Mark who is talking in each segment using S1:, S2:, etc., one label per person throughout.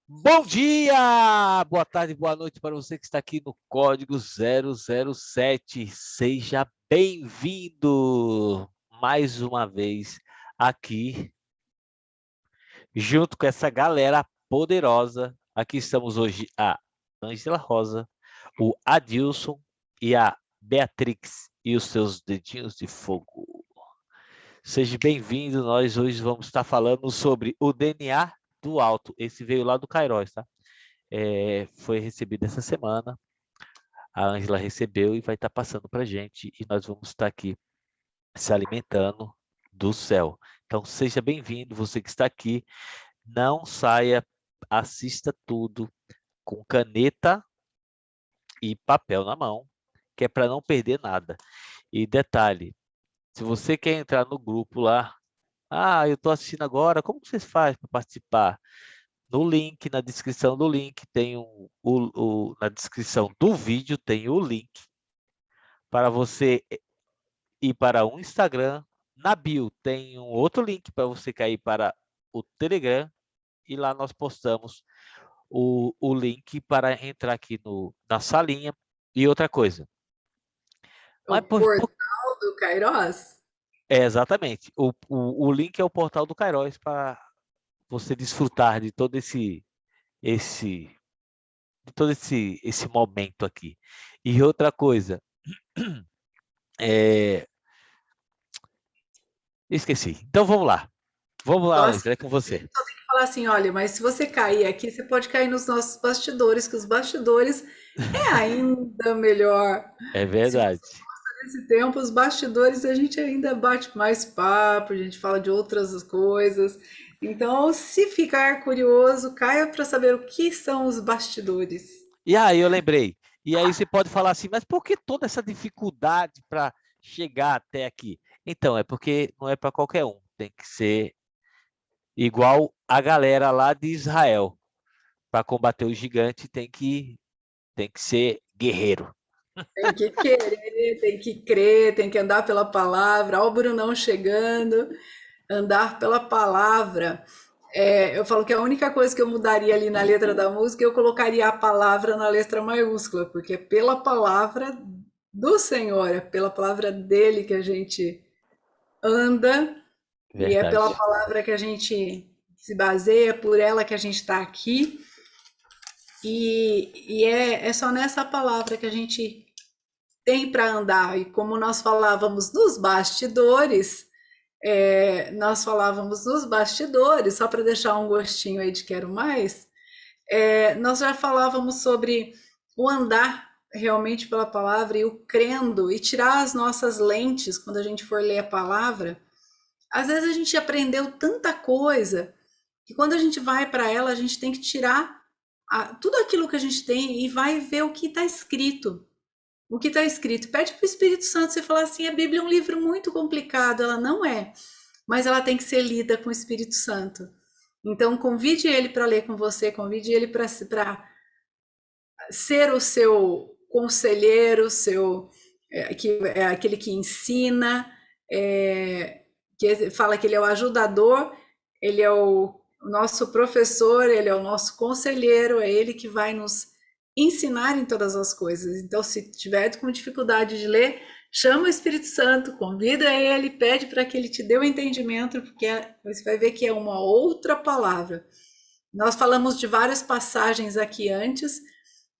S1: Bom dia, boa tarde, boa noite para você que está aqui no código 007. Seja bem-vindo mais uma vez aqui, junto com essa galera poderosa. Aqui estamos hoje a Ângela Rosa, o Adilson e a Beatrix e os seus dedinhos de fogo. Seja bem-vindo, nós hoje vamos estar falando sobre o DNA do alto. Esse veio lá do Cairós, tá? Foi recebido essa semana. A Ângela recebeu e vai estar passando para a gente. E nós vamos estar aqui se alimentando do céu. Então, seja bem-vindo, você que está aqui. Não saia, assista tudo com caneta e papel na mão, que é para não perder nada. E detalhe, se você quer entrar no grupo lá, eu estou assistindo agora, como que vocês fazem para participar? No link, na descrição do link, tem na descrição do vídeo tem o link para você ir para o Instagram. Na bio tem um outro link para você cair para o Telegram e lá nós postamos o link para entrar aqui na salinha. E outra coisa,
S2: O
S1: mas
S2: portal do Kairos?
S1: exatamente, o link é o portal do Cairós para você desfrutar esse, de todo esse momento aqui. E outra coisa, é, esqueci. Então vamos lá. Vamos lá,
S2: Nossa,
S1: Ângela, é com
S2: a
S1: você.
S2: gente só tem que falar assim, olha, mas se você cair aqui, você pode cair nos nossos bastidores, que os bastidores é ainda melhor.
S1: É
S2: Se
S1: verdade.
S2: você gosta desse tempo, os bastidores a gente ainda bate mais papo, a gente fala de outras coisas. Então, se ficar curioso, caia para saber o que são os bastidores.
S1: E aí eu lembrei. E aí você pode falar assim, mas por que toda essa dificuldade para chegar até aqui? Então, é porque não é para qualquer um. Tem que ser igual a galera lá de Israel. Para combater o gigante tem que ser guerreiro.
S2: Tem que querer, tem que crer, tem que andar pela palavra. Ó, o Brunão chegando, andar pela palavra. É, eu falo que a única coisa que eu mudaria ali na letra da música, eu colocaria a palavra na letra maiúscula, porque é pela palavra do Senhor, é pela palavra dele que a gente anda e é pela
S1: Verdade.
S2: palavra que a gente se baseia, é por ela que a gente está aqui. E é só nessa palavra que a gente tem para andar. E como nós falávamos nos bastidores, só para deixar um gostinho aí de quero mais, nós já falávamos sobre o andar realmente pela palavra e o crendo e tirar as nossas lentes quando a gente for ler a palavra. Às vezes a gente aprendeu tanta coisa que quando a gente vai para ela, a gente tem que tirar tudo aquilo que a gente tem e vai ver o que está escrito. O que está escrito. Pede para o Espírito Santo você falar assim: a Bíblia é um livro muito complicado. Ela não é, mas ela tem que ser lida com o Espírito Santo. Então, convide ele para ler com você, convide ele para ser o seu conselheiro, que é aquele que ensina, que fala que ele é o ajudador, ele é o nosso professor, ele é o nosso conselheiro, é ele que vai nos ensinar em todas as coisas. Então, se tiver com dificuldade de ler, chama o Espírito Santo, convida ele, pede para que ele te dê o entendimento, porque você vai ver que é uma outra palavra. Nós falamos de várias passagens aqui antes,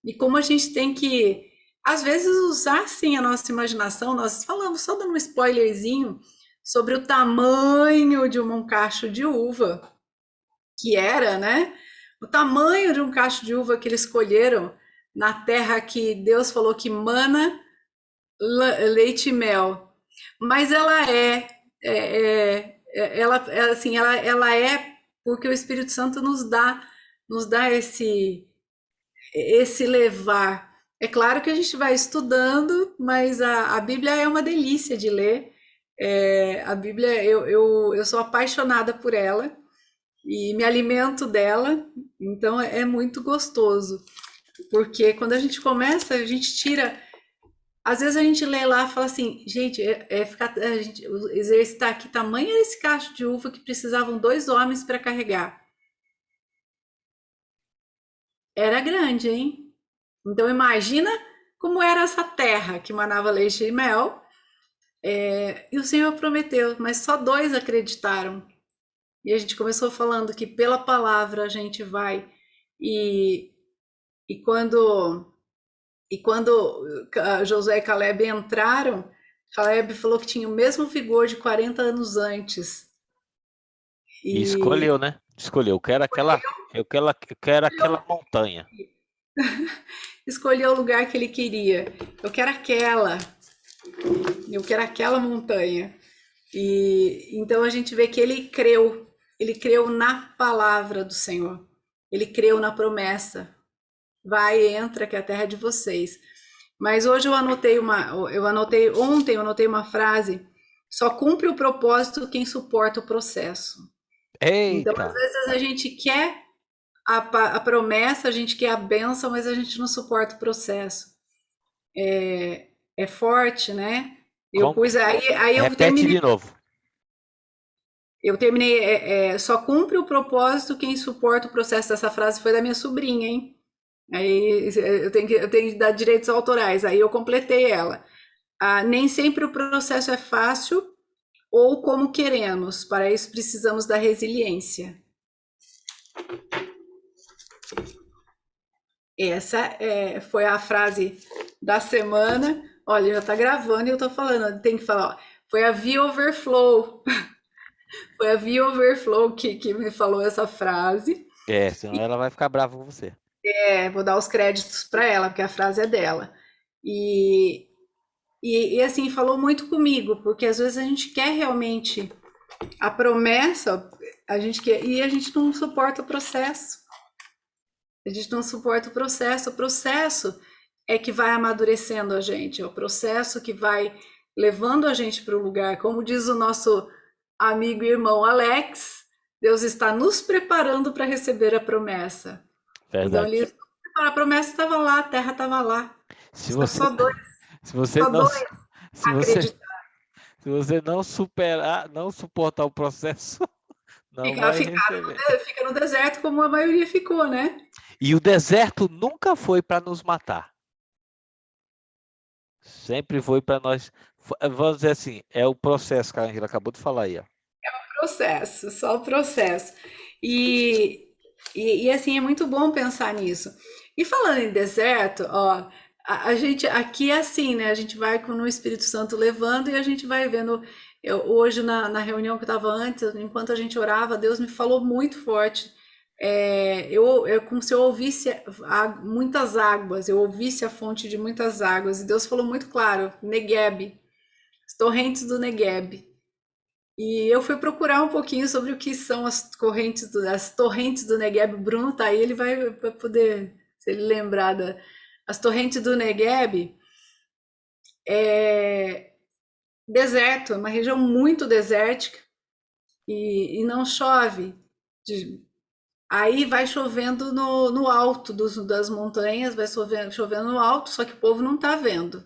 S2: e como a gente tem que, às vezes, usar sim a nossa imaginação. Nós falamos, só dando um spoilerzinho, sobre o tamanho de um cacho de uva, que era, né? O tamanho de um cacho de uva que eles escolheram na terra que Deus falou que mana leite e mel. Mas ela é porque o Espírito Santo nos dá esse levar. É claro que a gente vai estudando, mas a Bíblia é uma delícia de ler. A Bíblia, eu sou apaixonada por ela e me alimento dela, então é muito gostoso, porque quando a gente começa, a gente tira. Às vezes a gente lê lá e fala assim, gente, a gente exercitar aqui tamanho é esse cacho de uva que precisavam dois homens para carregar. era grande, hein? Então imagina como era essa terra que manava leite e mel. E o Senhor prometeu, mas só dois acreditaram. E a gente começou falando que pela palavra a gente vai. E, e quando Josué e Caleb entraram, Caleb falou que tinha o mesmo vigor de 40 anos antes.
S1: E
S2: E
S1: escolheu, né? Escolheu. Eu quero aquela montanha.
S2: escolheu o lugar que ele queria. Eu quero aquela, eu quero aquela montanha. E então a gente vê que ele creu na palavra do Senhor. Ele creu na promessa. Vai, entra, que é a terra é de vocês. Mas hoje ontem eu anotei uma frase: só cumpre o propósito quem suporta o processo. Então, às
S1: Eita!
S2: vezes a gente quer a promessa, a gente quer a bênção, mas a gente não suporta o processo. É forte, né? Eu
S1: Como
S2: pus
S1: que...
S2: aí
S1: Repete de novo.
S2: eu terminei, só cumpre o propósito quem suporta o processo. Essa frase foi da minha sobrinha, hein? Aí eu tenho que dar direitos autorais, aí eu completei ela. Nem sempre o processo é fácil ou como queremos, para isso precisamos da resiliência. Essa foi a frase da semana. Olha, já está gravando e eu estou falando, tem que falar, ó, foi a Via Overflow, foi a Via Overflow que me falou essa frase.
S1: É, senão ela vai ficar brava com você.
S2: Vou dar os créditos para ela, porque a frase é dela. E, assim, falou muito comigo, porque às vezes a gente quer realmente a promessa, a gente quer, e a gente não suporta o processo. A gente não suporta o processo. O processo é que vai amadurecendo a gente, é o processo que vai levando a gente para o lugar. Como diz o nosso amigo e irmão Alex, Deus está nos preparando para receber a promessa. Então,
S1: Verdade.
S2: a promessa estava lá, a terra estava lá.
S1: Se você, se você
S2: Só
S1: não,
S2: dois
S1: se você,
S2: acreditar.
S1: se você não superar, não suportar o processo, não
S2: Fica,
S1: vai
S2: fica,
S1: receber.
S2: fica no deserto como a maioria ficou, né?
S1: E o deserto nunca foi para nos matar. Sempre foi para nós. Vamos dizer assim, é o processo que a Angela acabou de falar aí, ó.
S2: Processo, só o processo. E, assim, é muito bom pensar nisso. E falando em deserto, ó, a gente aqui é assim, né? A gente vai com o Espírito Santo levando e a gente vai vendo. Hoje, na reunião que eu estava antes, enquanto a gente orava, Deus me falou muito forte. Como se eu ouvisse muitas águas, eu ouvisse a fonte de muitas águas. E Deus falou muito claro: Negueb, as torrentes do Negueb. E eu fui procurar um pouquinho sobre o que são as torrentes do Negueb. O Bruno tá aí, ele vai poder, se ele lembrar as torrentes do Negueb. É deserto, é uma região muito desértica e não chove. Aí vai chovendo no alto das montanhas, vai chovendo no alto, só que o povo não tá vendo.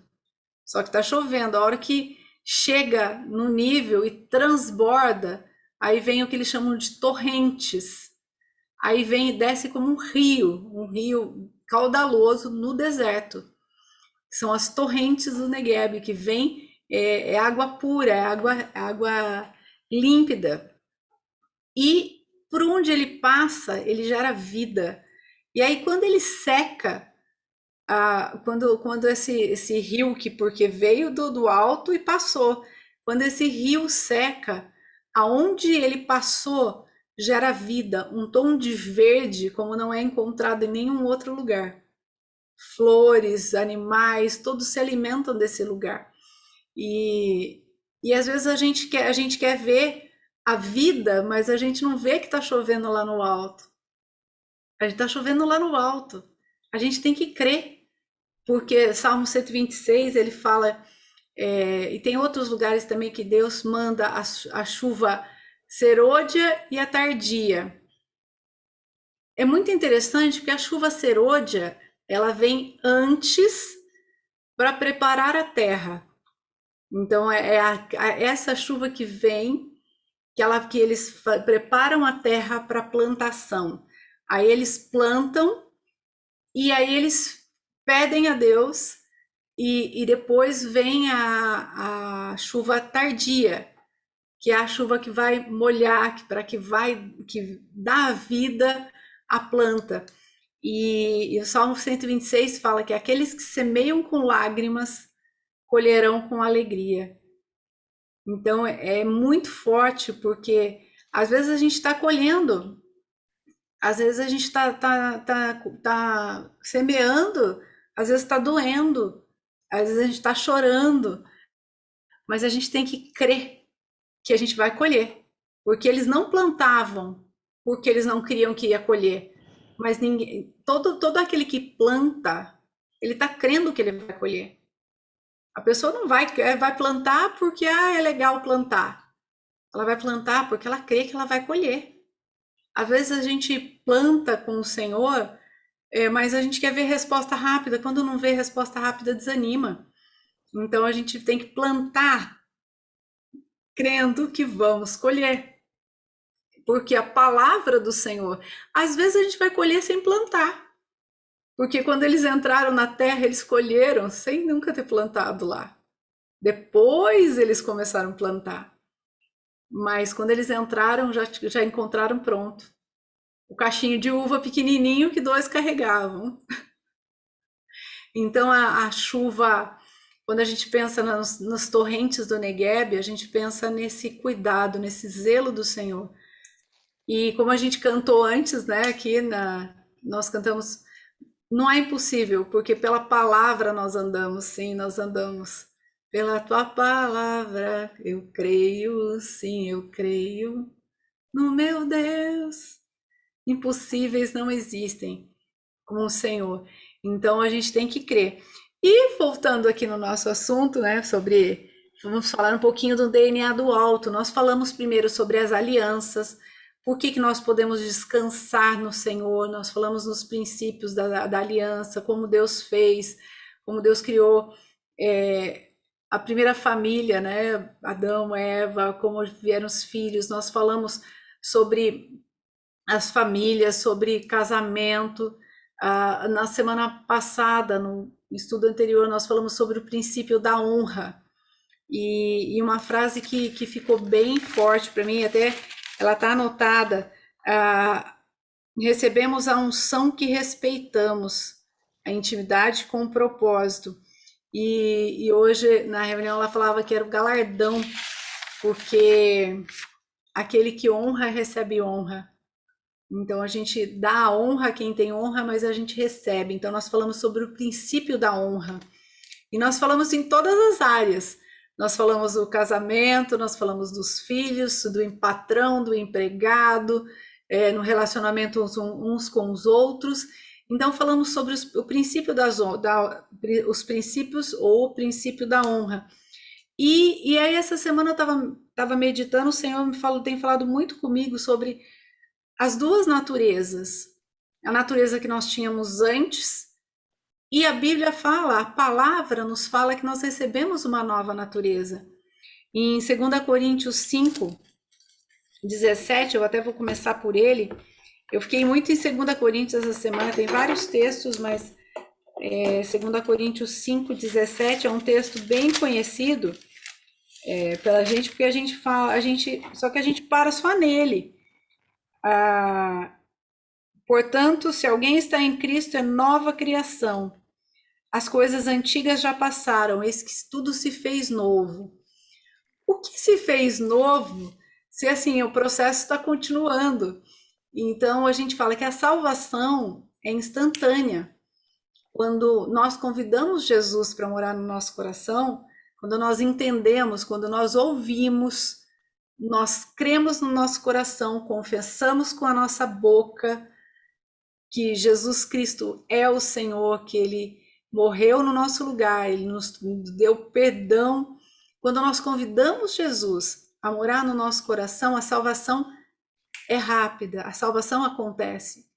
S2: Só que tá chovendo. A hora que chega no nível e transborda, aí vem o que eles chamam de torrentes. Aí vem e desce como um rio caudaloso no deserto. São as torrentes do Negueb, que vem, é água pura, é água límpida. E por onde ele passa, ele gera vida. E aí, quando ele seca, quando esse rio, que porque veio do alto e passou, quando esse rio seca, aonde ele passou gera vida, um tom de verde como não é encontrado em nenhum outro lugar. Flores, animais, todos se alimentam desse lugar. E, às vezes a gente quer ver a vida, mas a gente não vê que está chovendo lá no alto. A gente está chovendo lá no alto. A gente tem que crer. Porque Salmo 126 ele fala, e tem outros lugares também que Deus manda a chuva serôdia e a tardia. É muito interessante porque a chuva serôdia ela vem antes para preparar a terra. Então essa chuva que vem, que eles preparam a terra para plantação. Aí eles plantam E aí eles pedem a Deus e depois vem a chuva tardia, que é a chuva que vai molhar, que dá vida à planta. E o Salmo 126 fala que aqueles que semeiam com lágrimas colherão com alegria. Então é muito forte, porque às vezes a gente está colhendo, às vezes a gente tá semeando, às vezes está doendo, às vezes a gente está chorando, mas a gente tem que crer que a gente vai colher, porque eles não plantavam porque eles não queriam que ia colher, mas ninguém, todo aquele que planta, ele está crendo que ele vai colher. A pessoa não vai plantar porque é legal plantar. Ela vai plantar porque ela crê que ela vai colher. Às vezes a gente planta com o Senhor, mas a gente quer ver resposta rápida. Quando não vê resposta rápida, desanima. Então a gente tem que plantar crendo que vamos colher. Porque a palavra do Senhor, às vezes a gente vai colher sem plantar. Porque quando eles entraram na terra, eles colheram sem nunca ter plantado lá. Depois eles começaram a plantar. Mas quando eles entraram, já encontraram pronto. O cachinho de uva pequenininho que 2 carregavam. Então a chuva, quando a gente pensa nas torrentes do Negueb, a gente pensa nesse cuidado, nesse zelo do Senhor. E como a gente cantou antes, né, nós cantamos, não é impossível, porque pela palavra nós andamos, sim, nós andamos. Pela tua palavra eu creio, sim, eu creio no meu Deus. Impossíveis não existem com o Senhor. Então a gente tem que crer. E voltando aqui no nosso assunto, né, vamos falar um pouquinho do DNA do alto. Nós falamos primeiro sobre as alianças, por que nós podemos descansar no Senhor. Nós falamos nos princípios da aliança, como Deus fez, como Deus criou a primeira família, né, Adão, Eva, como vieram os filhos. Nós falamos sobre as famílias, sobre casamento. Na semana passada, no estudo anterior, nós falamos sobre o princípio da honra. E uma frase que ficou bem forte para mim, até ela está anotada: recebemos a unção que respeitamos, a intimidade com o propósito. E hoje, na reunião, ela falava que era o galardão, porque aquele que honra recebe honra. Então a gente dá a honra a quem tem honra, mas a gente recebe. Então nós falamos sobre o princípio da honra. E nós falamos em todas as áreas. Nós falamos do casamento, nós falamos dos filhos, do patrão, do empregado, no relacionamento uns com os outros. Então falamos sobre o princípio os princípios ou o princípio da honra. E aí essa semana eu estava meditando, o Senhor tem falado muito comigo sobre as duas naturezas, a natureza que nós tínhamos antes, e a Bíblia fala, a palavra nos fala que nós recebemos uma nova natureza. Em 2 Coríntios 5, 17, eu até vou começar por ele. Eu fiquei muito em 2 Coríntios essa semana, tem vários textos, mas 2 Coríntios 5, 17 é um texto bem conhecido pela gente, porque a gente fala, só que a gente para só nele. Portanto, se alguém está em Cristo, é nova criação. As coisas antigas já passaram, eis que tudo se fez novo. O que se fez novo, se assim, o processo está continuando? Então, a gente fala que a salvação é instantânea. Quando nós convidamos Jesus para morar no nosso coração, quando nós entendemos, quando nós ouvimos, nós cremos no nosso coração, confessamos com a nossa boca que Jesus Cristo é o Senhor, que Ele morreu no nosso lugar, Ele nos deu perdão. Quando nós convidamos Jesus a morar no nosso coração, a salvação é rápida, a salvação acontece.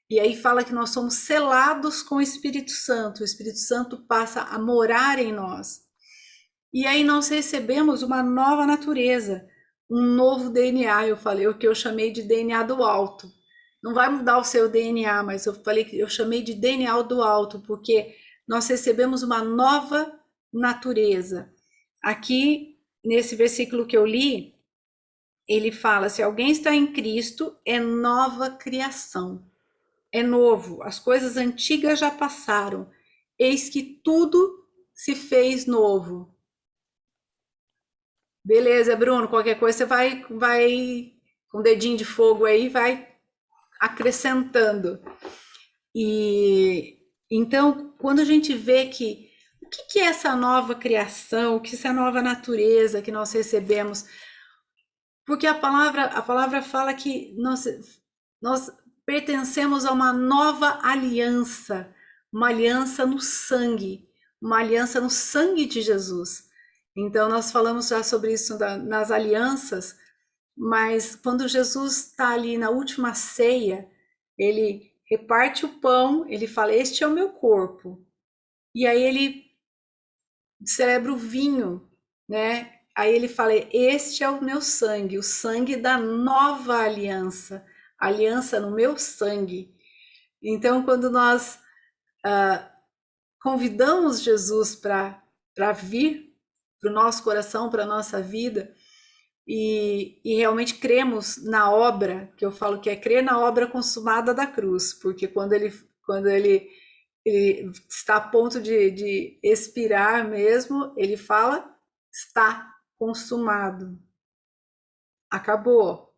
S2: E aí fala que nós somos selados com o Espírito Santo passa a morar em nós. E aí nós recebemos uma nova natureza, um novo DNA, eu falei, o que eu chamei de DNA do alto. não vai mudar o seu DNA, mas eu falei que eu chamei de DNA do alto, porque nós recebemos uma nova natureza. Aqui, nesse versículo que eu li, ele fala: se alguém está em Cristo, é nova criação, é novo, as coisas antigas já passaram, eis que tudo se fez novo. Beleza, Bruno, qualquer coisa você vai com o dedinho de fogo aí, vai acrescentando. E então, quando a gente vê que o que é essa nova criação, o que é essa nova natureza que nós recebemos? Porque a palavra fala que nós pertencemos a uma aliança no sangue, uma aliança no sangue de Jesus. Então, nós falamos já sobre isso nas alianças, mas quando Jesus está ali na última ceia, ele reparte o pão, ele fala: Este é o meu corpo. E aí ele celebra o vinho, né? Aí ele fala: Este é o meu sangue, o sangue da nova aliança, aliança no meu sangue. Então, quando nós convidamos Jesus para vir para o nosso coração, para a nossa vida, e realmente cremos na obra, que eu falo que é crer na obra consumada da cruz, porque quando ele está a ponto de expirar mesmo, ele fala: está consumado, acabou,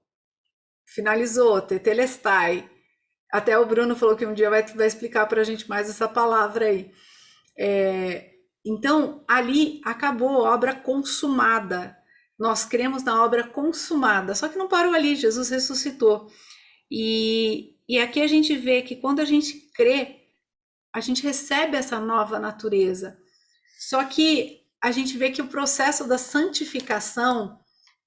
S2: finalizou, tetelestai. Até o Bruno falou que um dia vai explicar para a gente mais essa palavra aí. Então, ali acabou a obra consumada. Nós cremos na obra consumada. Só que não parou ali, Jesus ressuscitou. E aqui a gente vê que quando a gente crê, a gente recebe essa nova natureza. Só que a gente vê que o processo da santificação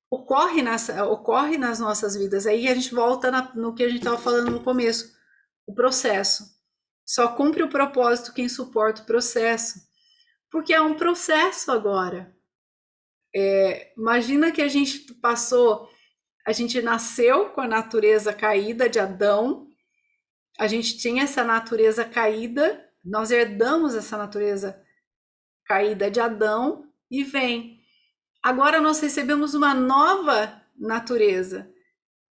S2: ocorre nas nossas vidas. Aí a gente volta no que a gente estava falando no começo, o processo. Só cumpre o propósito quem suporta o processo. Porque é um processo agora. Imagina que a gente nasceu com a natureza caída de Adão, a gente tinha essa natureza caída, nós herdamos essa natureza caída de Adão e vem. Agora nós recebemos uma nova natureza,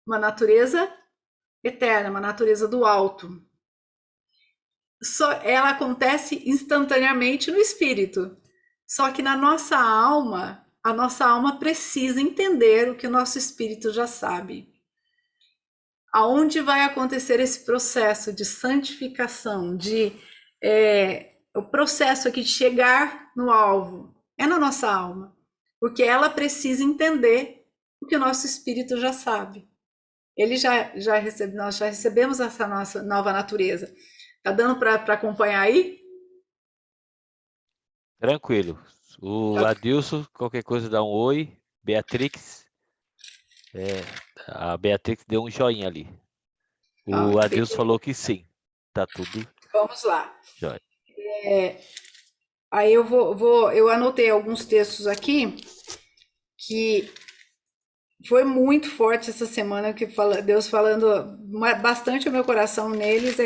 S2: uma natureza eterna, uma natureza do alto. Ela acontece instantaneamente no espírito. Só que na nossa alma, a nossa alma precisa entender o que o nosso espírito já sabe. Aonde vai acontecer esse processo de santificação, o processo aqui de chegar no alvo? É na nossa alma, porque ela precisa entender o que o nosso espírito já sabe. Nós já recebemos essa nossa nova natureza. Tá dando para acompanhar aí?
S1: Tranquilo. O Adilson, qualquer coisa dá um oi. Beatrix. A Beatrix deu um joinha ali. O Adilson falou que sim. Tá tudo
S2: Vamos lá.
S1: jóia.
S2: Aí eu anotei alguns textos aqui que foi muito forte essa semana, que Deus falando bastante ao meu coração neles,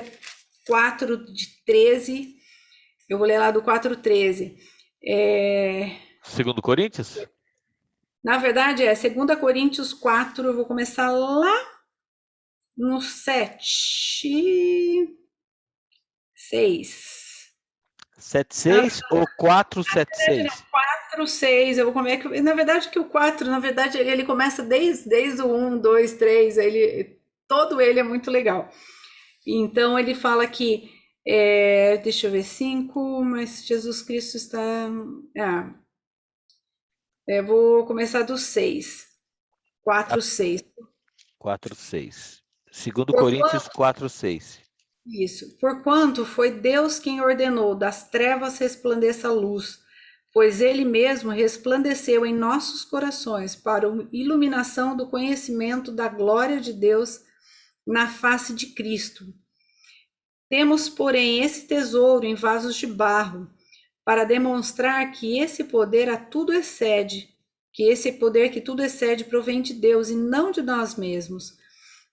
S2: 4:13. Eu vou ler lá do 4:13.
S1: Segundo Coríntios?
S2: Na verdade, 2 Coríntios 4, eu vou começar lá no 7, 6.
S1: 7,6 ou 4,7,6?
S2: 4, 6, eu vou comer. Na verdade, que o 4, na verdade, ele começa desde o 1, 2, 3, todo ele é muito legal. Então, ele fala que, deixa eu ver, 5, mas Jesus Cristo está. Vou começar do 6. 4, 6.
S1: 4,6. Segundo Coríntios 4,6.
S2: Isso. Porquanto foi Deus quem ordenou das trevas resplandeça a luz, pois ele mesmo resplandeceu em nossos corações para a iluminação do conhecimento da glória de Deus na face de Cristo. Temos, porém, esse tesouro em vasos de barro, para demonstrar que esse poder a tudo excede, que esse poder que tudo excede provém de Deus e não de nós mesmos.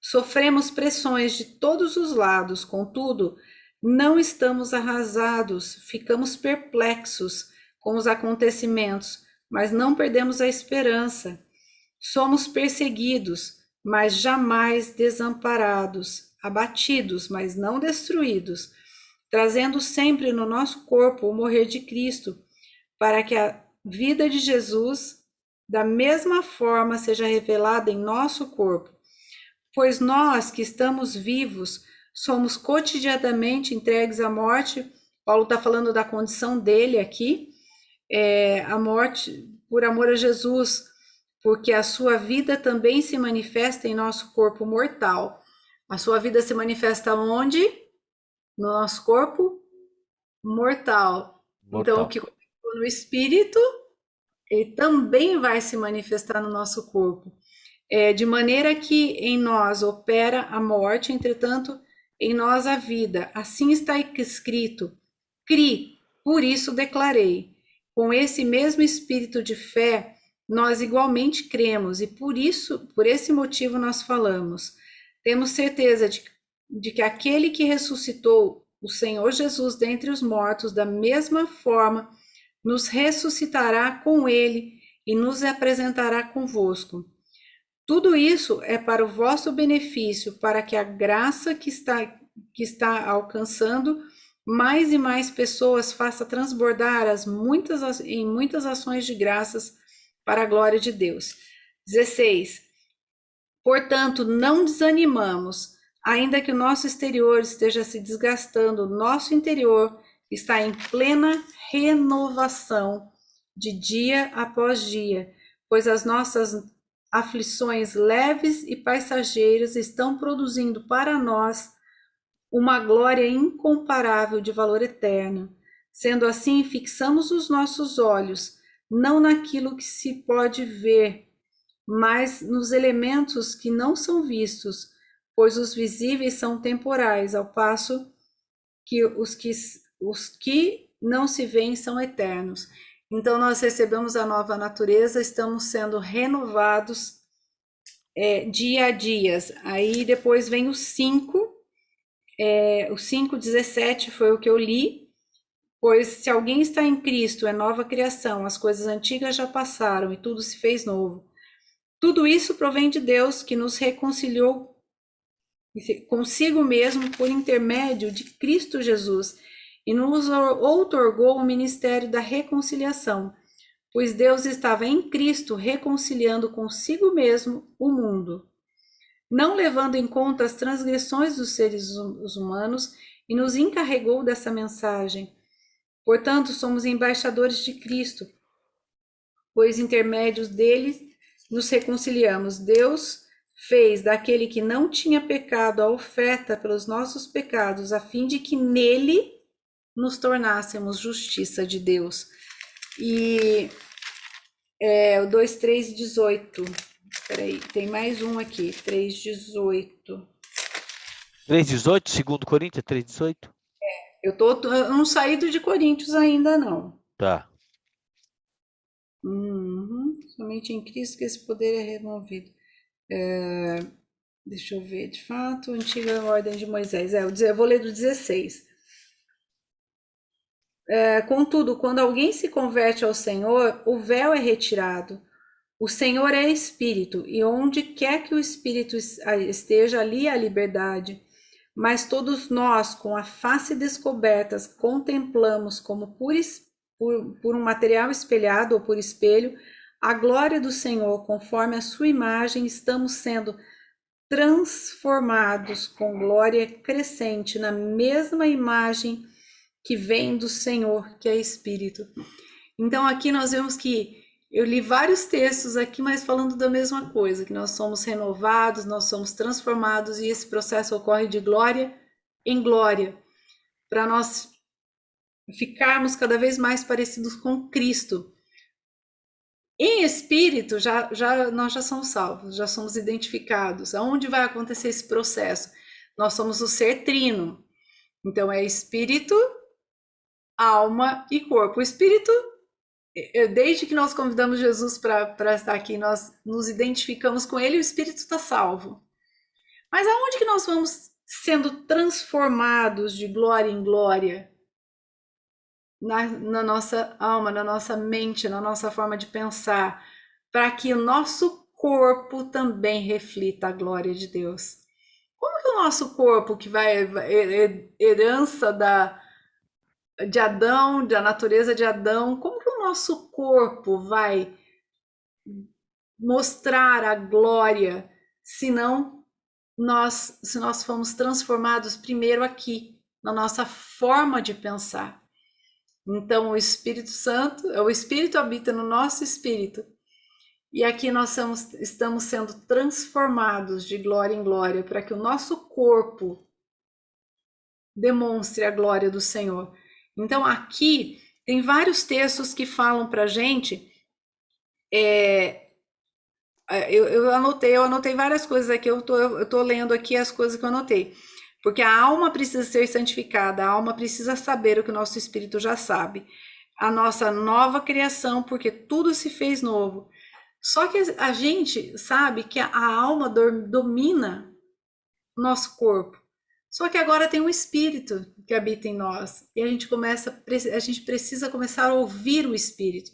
S2: Sofremos pressões de todos os lados, contudo, não estamos arrasados, ficamos perplexos com os acontecimentos, mas não perdemos a esperança. Somos perseguidos, mas jamais desamparados, abatidos, mas não destruídos, trazendo sempre no nosso corpo o morrer de Cristo, para que a vida de Jesus, da mesma forma, seja revelada em nosso corpo. Pois nós que estamos vivos, somos cotidianamente entregues à morte. Paulo está falando da condição dele aqui, a morte por amor a Jesus, porque a sua vida também se manifesta em nosso corpo mortal. A sua vida se manifesta onde? No nosso corpo mortal. Então, o que começou no espírito, ele também vai se manifestar no nosso corpo. De maneira que em nós opera a morte, entretanto, em nós a vida. Assim está escrito: Cri, por isso declarei. Com esse mesmo espírito de fé, nós igualmente cremos, e por esse motivo nós falamos. Temos certeza de que aquele que ressuscitou o Senhor Jesus dentre os mortos, da mesma forma, nos ressuscitará com ele e nos apresentará convosco. Tudo isso é para o vosso benefício, para que a graça que está alcançando mais e mais pessoas faça transbordar em muitas ações de graças para a glória de Deus. 16. Portanto, não desanimamos, ainda que o nosso exterior esteja se desgastando, o nosso interior está em plena renovação de dia após dia, pois as nossas aflições leves e passageiras estão produzindo para nós uma glória incomparável de valor eterno. Sendo assim, fixamos os nossos olhos não naquilo que se pode ver, mas nos elementos que não são vistos, pois os visíveis são temporais, ao passo que os que não se veem são eternos. Então, nós recebemos a nova natureza, estamos sendo renovados dia a dia. Aí depois vem o 5, o 5:17 foi o que eu li. Pois se alguém está em Cristo, é nova criação, as coisas antigas já passaram e tudo se fez novo. Tudo isso provém de Deus, que nos reconciliou consigo mesmo por intermédio de Cristo Jesus e nos outorgou o ministério da reconciliação, pois Deus estava em Cristo reconciliando consigo mesmo o mundo, não levando em conta as transgressões dos seres humanos, e nos encarregou dessa mensagem. Portanto, somos embaixadores de Cristo, pois intermédios dele nos reconciliamos. Deus fez daquele que não tinha pecado a oferta pelos nossos pecados, a fim de que nele nos tornássemos justiça de Deus. E o 2:3:18. Peraí, tem mais um aqui, 3:18.
S1: 3:18, 2 Coríntios 3:18?
S2: Eu não saí de Coríntios ainda, não.
S1: Tá.
S2: Somente em Cristo que esse poder é removido. Deixa eu ver, de fato, antiga ordem de Moisés. Eu vou ler do 16. Contudo, quando alguém se converte ao Senhor, o véu é retirado. O Senhor é Espírito, e onde quer que o Espírito esteja, ali há liberdade. Mas todos nós, com a face descoberta, contemplamos como por um material espelhado ou por espelho, a glória do Senhor, conforme a sua imagem, estamos sendo transformados com glória crescente na mesma imagem que vem do Senhor, que é Espírito. Então aqui nós vemos que eu li vários textos aqui, mas falando da mesma coisa, que nós somos renovados, nós somos transformados, e esse processo ocorre de glória em glória, para nós ficarmos cada vez mais parecidos com Cristo. Em espírito, nós já somos salvos, já somos identificados. Aonde vai acontecer esse processo? Nós somos o ser trino. Então, é espírito, alma e corpo. O espírito, desde que nós convidamos Jesus para estar aqui, nós nos identificamos com ele, e o espírito está salvo. Mas aonde que nós vamos sendo transformados de glória em glória? Na nossa alma, na nossa mente, na nossa forma de pensar, para que o nosso corpo também reflita a glória de Deus. Como que o nosso corpo, que vai herança de Adão, da natureza de Adão, como que o nosso corpo vai mostrar a glória se nós fomos transformados primeiro aqui, na nossa forma de pensar? Então, o Espírito Santo, o Espírito habita no nosso espírito. E aqui nós estamos sendo transformados de glória em glória para que o nosso corpo demonstre a glória do Senhor. Então, aqui tem vários textos que falam para a gente. Eu anotei várias coisas aqui. Eu tô lendo aqui as coisas que eu anotei. Porque a alma precisa ser santificada, a alma precisa saber o que o nosso espírito já sabe. A nossa nova criação, porque tudo se fez novo. Só que a gente sabe que a alma domina o nosso corpo. Só que agora tem um espírito que habita em nós. E a gente precisa começar a ouvir o espírito.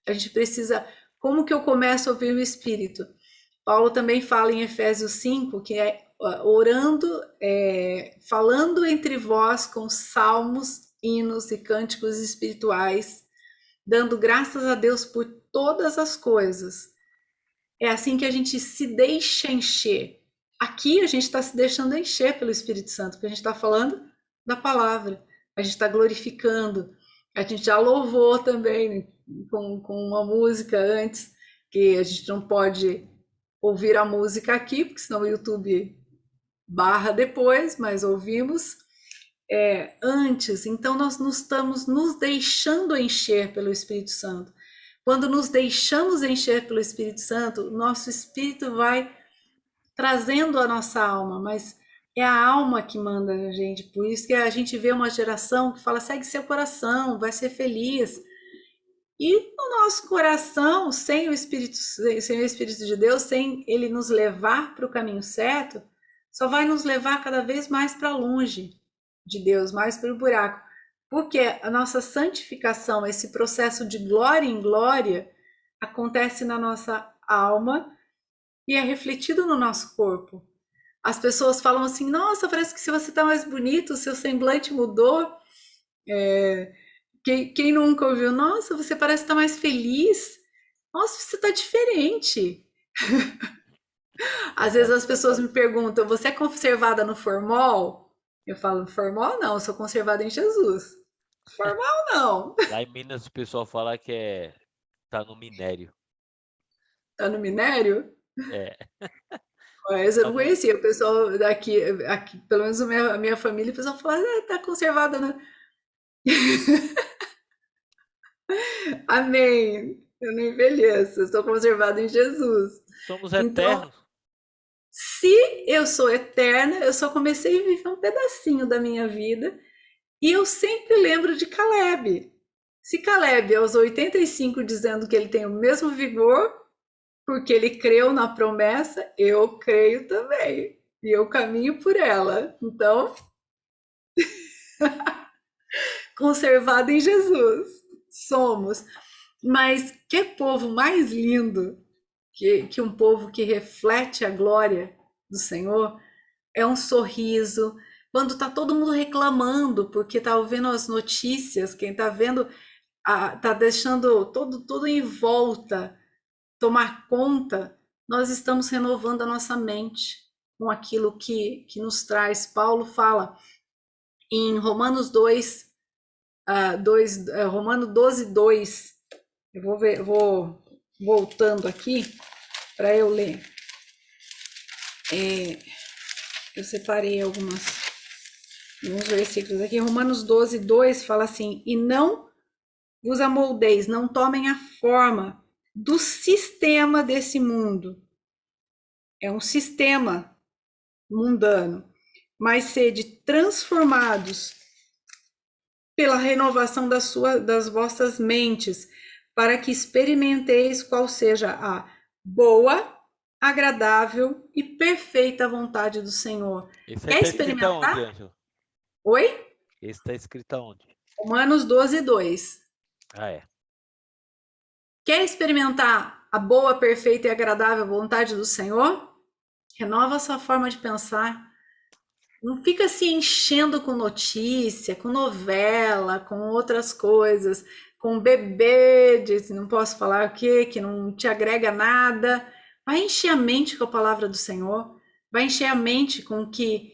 S2: A gente precisa. Como que eu começo a ouvir o espírito? Paulo também fala em Efésios 5 que é orando, falando entre vós com salmos, hinos e cânticos espirituais, dando graças a Deus por todas as coisas. É assim que a gente se deixa encher. Aqui a gente está se deixando encher pelo Espírito Santo, porque a gente está falando da palavra, a gente está glorificando, a gente já louvou também com uma música antes, que a gente não pode ouvir a música aqui, porque senão o YouTube barra depois, mas ouvimos antes. Então nós estamos nos deixando encher pelo Espírito Santo. Quando nos deixamos encher pelo Espírito Santo, o nosso espírito vai trazendo a nossa alma, mas é a alma que manda a gente. Por isso que a gente vê uma geração que fala: segue seu coração, vai ser feliz. E o nosso coração, sem o Espírito de Deus, sem ele nos levar para o caminho certo, só vai nos levar cada vez mais para longe de Deus, mais para o buraco. Porque a nossa santificação, esse processo de glória em glória, acontece na nossa alma e é refletido no nosso corpo. As pessoas falam assim: nossa, parece que se você está mais bonito, o seu semblante mudou. Quem nunca ouviu? Nossa, você parece estar mais feliz. Nossa, você está diferente. Às vezes as pessoas me perguntam: você é conservada no formol? Eu falo: formol não, eu sou conservada em Jesus. Formal não.
S1: Lá em Minas o pessoal fala que tá no minério.
S2: Tá no minério?
S1: É.
S2: Mas eu não
S1: Algum-
S2: conhecia. O pessoal aqui pelo menos a minha família, o pessoal fala: tá conservada, né? Amém. Eu não envelheço, eu estou conservada em Jesus.
S1: Somos
S2: Então,
S1: eternos.
S2: se eu sou eterna, eu só comecei a viver um pedacinho da minha vida e eu sempre lembro de Caleb. Se Caleb, aos 85, dizendo que ele tem o mesmo vigor, porque ele creu na promessa, eu creio também. E eu caminho por ela. Então, conservado em Jesus, somos. Mas que povo mais lindo que um povo que reflete a glória do Senhor, é um sorriso. Quando está todo mundo reclamando, porque está ouvindo as notícias, quem está vendo, está deixando tudo em volta tomar conta, nós estamos renovando a nossa mente com aquilo que nos traz. Paulo fala em Romanos 2, Romano 12, 2. Eu vou voltando aqui para eu ler. Eu separei alguns versículos aqui. Romanos 12, 2 fala assim: e não vos amoldeis, não tomem a forma do sistema desse mundo. É um sistema mundano, mas sede transformados pela renovação das vossas mentes, para que experimenteis qual seja a boa, agradável e perfeita vontade do Senhor.
S1: Isso aí
S2: Quer
S1: está escrito aonde,
S2: experimentar?
S1: Ângelo?
S2: Oi?
S1: Esse está escrito aonde?
S2: Romanos 12:2.
S1: Ah, é.
S2: Quer experimentar a boa, perfeita e agradável vontade do Senhor? Renova a sua forma de pensar. Não fica se enchendo com notícia, com novela, com outras coisas, com bebê, de não posso falar o quê, que não te agrega nada. Vai encher a mente com a palavra do Senhor. Vai encher a mente com o que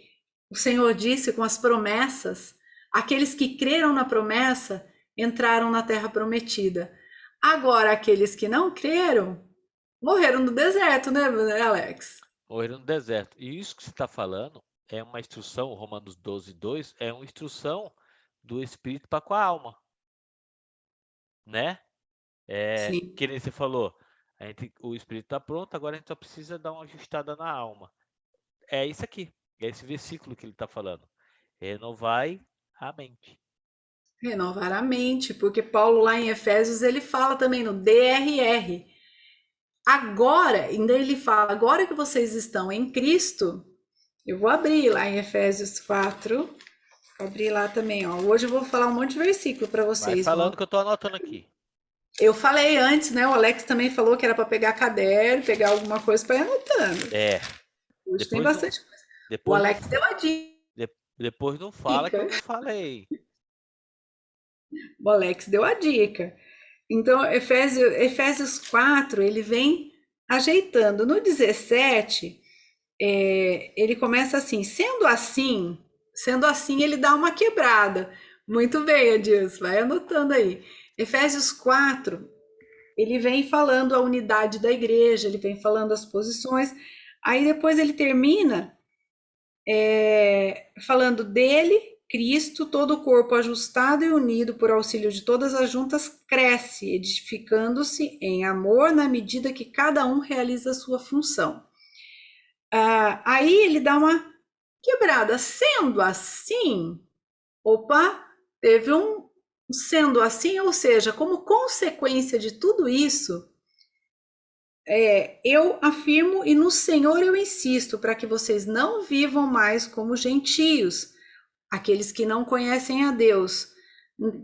S2: o Senhor disse, com as promessas. Aqueles que creram na promessa entraram na terra prometida. Agora, aqueles que não creram morreram no deserto, né, Alex?
S1: Morreram no deserto. E isso que você está falando é uma instrução, Romanos 12:2, é uma instrução do Espírito para com a alma, né?
S2: Sim.
S1: Que nem você falou, o Espírito está pronto, agora a gente só precisa dar uma ajustada na alma. É isso aqui, é esse versículo que ele está falando. Renovai a mente.
S2: Renovar a mente, porque Paulo lá em Efésios ele fala também no DRR. Agora, ainda ele fala, agora que vocês estão em Cristo, eu vou abrir lá em Efésios 4, vou abrir lá também, ó. Hoje eu vou falar um monte de versículo para
S1: Vai
S2: vocês, ó.
S1: falando que eu estou anotando aqui.
S2: Eu falei antes, né? O Alex também falou que era para pegar caderno, pegar alguma coisa para ir anotando.
S1: É,
S2: Hoje tem
S1: depois não,
S2: bastante coisa. O
S1: depois não,
S2: Alex deu a
S1: depois não fala que
S2: dica.
S1: eu não falei.
S2: O Alex deu a dica. Então, Efésios 4, ele vem ajeitando. No 17, ele começa assim, sendo assim, ele dá uma quebrada. Muito bem, Adilson, vai anotando aí. Efésios 4, ele vem falando a unidade da igreja, ele vem falando as posições, aí depois ele termina falando dele, Cristo, todo o corpo ajustado e unido por auxílio de todas as juntas, cresce, edificando-se em amor na medida que cada um realiza a sua função. Aí ele dá uma quebrada. Sendo assim, opa, teve um. Sendo assim, ou seja, como consequência de tudo isso, eu afirmo e no Senhor eu insisto para que vocês não vivam mais como gentios, aqueles que não conhecem a Deus,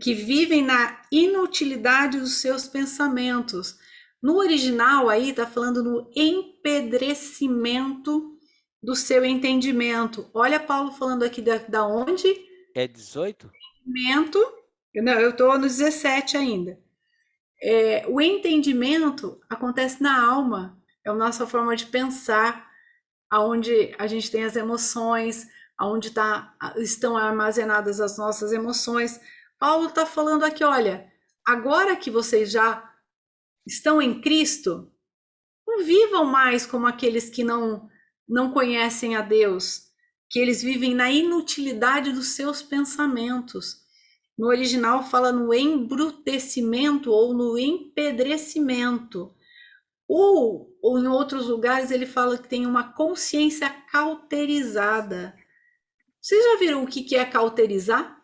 S2: que vivem na inutilidade dos seus pensamentos. No original aí está falando no empedrecimento do seu entendimento. Olha Paulo falando aqui da onde?
S1: É 18?
S2: Entendimento. Não, eu estou no 17 ainda. O entendimento acontece na alma, é a nossa forma de pensar, aonde a gente tem as emoções, aonde estão armazenadas as nossas emoções. Paulo está falando aqui, olha, agora que vocês já estão em Cristo, não vivam mais como aqueles que não conhecem a Deus, que eles vivem na inutilidade dos seus pensamentos. No original fala no embrutecimento ou no empedrecimento. Ou em outros lugares ele fala que tem uma consciência cauterizada. Vocês já viram o que é cauterizar?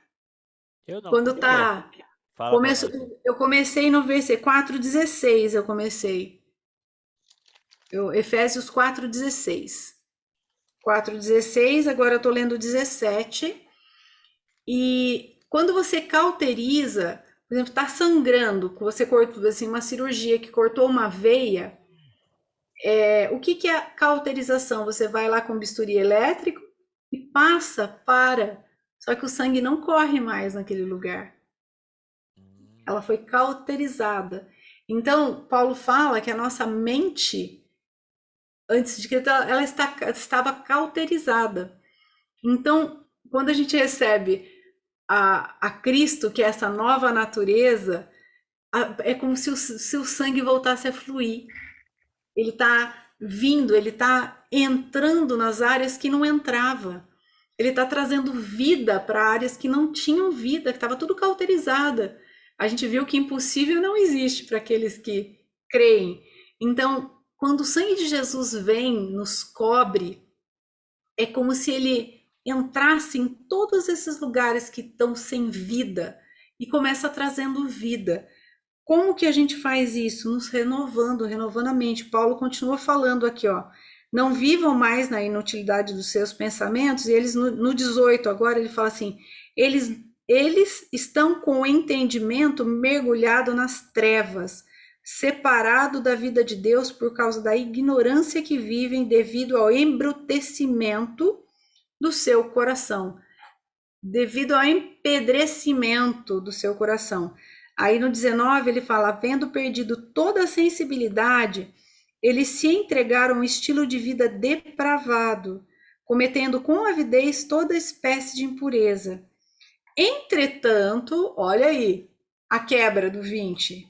S1: Eu não. O
S2: Quando
S1: que que é?
S2: tá.
S1: Fala para nós.
S2: Eu comecei no VC 4,16, eu comecei. Efésios 4,16. 4,16, agora eu tô lendo 17. E quando você cauteriza, por exemplo, tá sangrando, você cortou assim, uma cirurgia que cortou uma veia, o que é a cauterização? Você vai lá com bisturi elétrico e para. Só que o sangue não corre mais naquele lugar.
S1: Hum,
S2: Ela foi cauterizada. Então, Paulo fala que a nossa mente, antes de Cristo, ela estava cauterizada. Então, quando a gente recebe a Cristo, que é essa nova natureza, é como se o sangue voltasse a fluir. Ele está vindo, ele está entrando nas áreas que não entrava. Ele está trazendo vida para áreas que não tinham vida, que estava tudo cauterizada. A gente viu que impossível não existe para aqueles que creem. Então, quando o sangue de Jesus vem, nos cobre, é como se ele entrasse em todos esses lugares que estão sem vida e começa trazendo vida. Como que a gente faz isso? Nos renovando, renovando a mente. Paulo continua falando aqui, ó. Não vivam mais na inutilidade dos seus pensamentos. E eles, no 18, agora ele fala assim: eles estão com o entendimento mergulhado nas trevas, separado da vida de Deus por causa da ignorância que vivem devido ao embrutecimento do seu coração, devido ao empedrecimento do seu coração. Aí no 19 ele fala: havendo perdido toda a sensibilidade, eles se entregaram a um estilo de vida depravado, cometendo com avidez toda espécie de impureza. Entretanto, olha aí, a quebra do 20.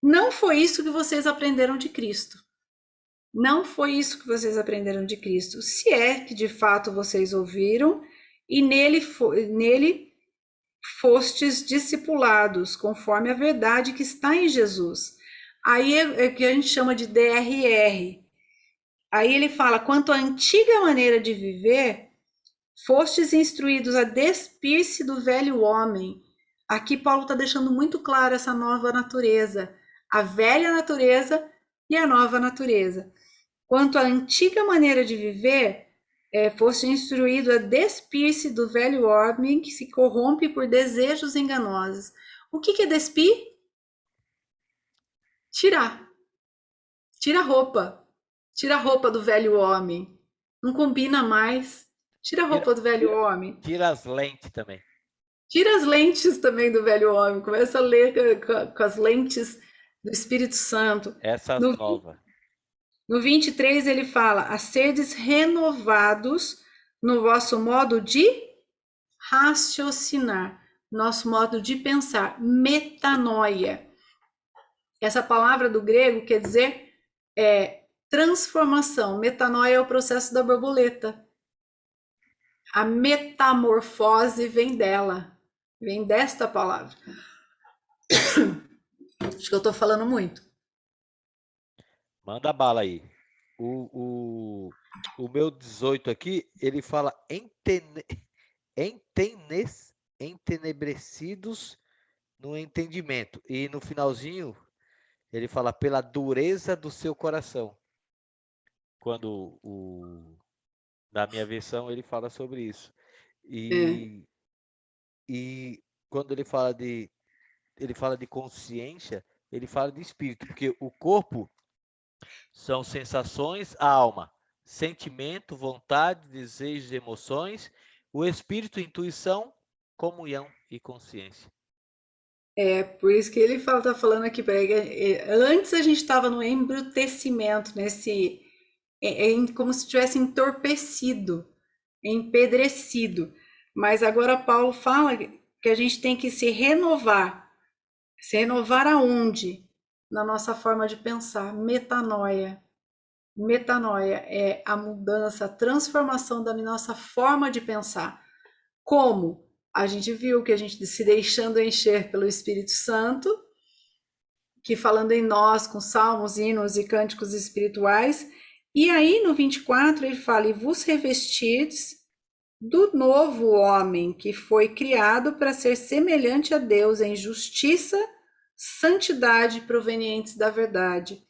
S2: Não foi isso que vocês aprenderam de Cristo. Não foi isso que vocês aprenderam de Cristo. Se é que de fato vocês ouviram e nele fostes discipulados, conforme a verdade que está em Jesus. Aí é que a gente chama de DRR. Aí ele fala: quanto à antiga maneira de viver, fostes instruídos a despir-se do velho homem. Aqui Paulo está deixando muito claro essa nova natureza, a velha natureza e a nova natureza. Quanto à antiga maneira de viver, foste instruído a despir-se do velho homem que se corrompe por desejos enganosos. O que é despir? Tirar. Tira a roupa. Tira a roupa do velho homem. Não combina mais. Tira a roupa do velho homem.
S1: Tira as lentes também.
S2: Tira as lentes também do velho homem. Começa a ler com as lentes do Espírito Santo.
S1: Essas novas.
S2: No 23 ele fala: a serdes renovados no vosso modo de raciocinar, nosso modo de pensar, metanoia. Essa palavra do grego quer dizer transformação. Metanoia é o processo da borboleta. A metamorfose vem dela, vem desta palavra. Acho que eu estou falando muito.
S1: Manda bala aí. O meu 18 aqui, ele fala entenebrecidos no entendimento. E no finalzinho, ele fala pela dureza do seu coração. Quando na minha versão ele fala sobre isso. E quando ele fala de consciência, ele fala de espírito, porque o corpo são sensações, a alma, sentimento, vontade, desejos, emoções, o espírito, intuição, comunhão e consciência.
S2: Por isso que ele está falando aqui, antes a gente estava no embrutecimento, como se tivesse entorpecido, empedrecido. Mas agora Paulo fala que a gente tem que se renovar. Se renovar aonde? Na nossa forma de pensar, metanoia. Metanoia é a mudança, a transformação da nossa forma de pensar. Como? A gente viu que a gente se deixando encher pelo Espírito Santo, que falando em nós com salmos, hinos e cânticos espirituais. E aí no 24 ele fala: e vos revestirdes do novo homem que foi criado para ser semelhante a Deus em justiça, santidade provenientes da verdade.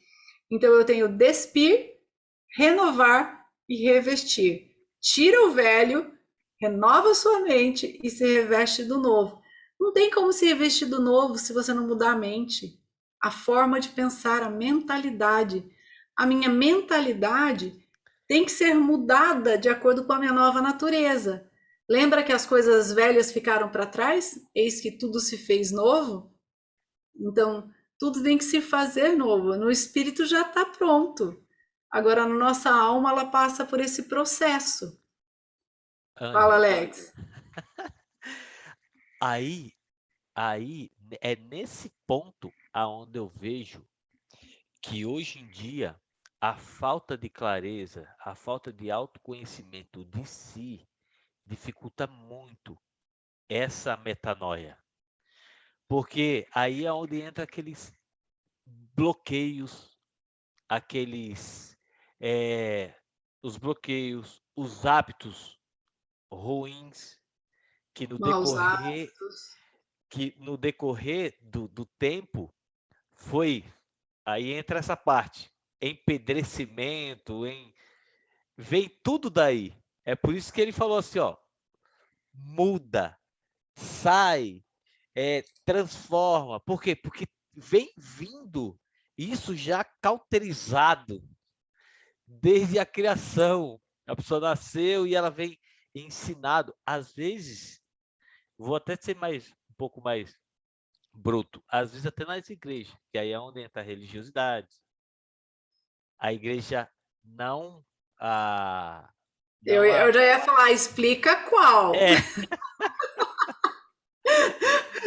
S2: Então eu tenho despir, renovar e revestir. Tira o velho, renova sua mente e se reveste do novo. Não tem como se revestir do novo se você não mudar a mente, a forma de pensar, a mentalidade. A minha mentalidade tem que ser mudada de acordo com a minha nova natureza. Lembra que as coisas velhas ficaram para trás? Eis que tudo se fez novo? Então, tudo tem que se fazer novo. No espírito já está pronto. Agora, na nossa alma, ela passa por esse processo. Fala, Alex.
S1: Aí é nesse ponto aonde eu vejo que hoje em dia a falta de clareza, a falta de autoconhecimento de si dificulta muito essa metanoia. Porque aí é onde entra aqueles bloqueios, os bloqueios, os hábitos ruins que no decorrer do tempo foi, aí entra essa parte, empedrecimento, vem tudo daí. É por isso que ele falou assim, ó, muda, sai, transforma. Por quê? Porque vem vindo isso já cauterizado desde a criação. A pessoa nasceu e ela vem ensinado. Às vezes, vou até ser um pouco mais bruto, às vezes até nas igrejas, que aí é onde entra a religiosidade. A igreja não,
S2: Eu já ia falar, explica qual.
S1: é,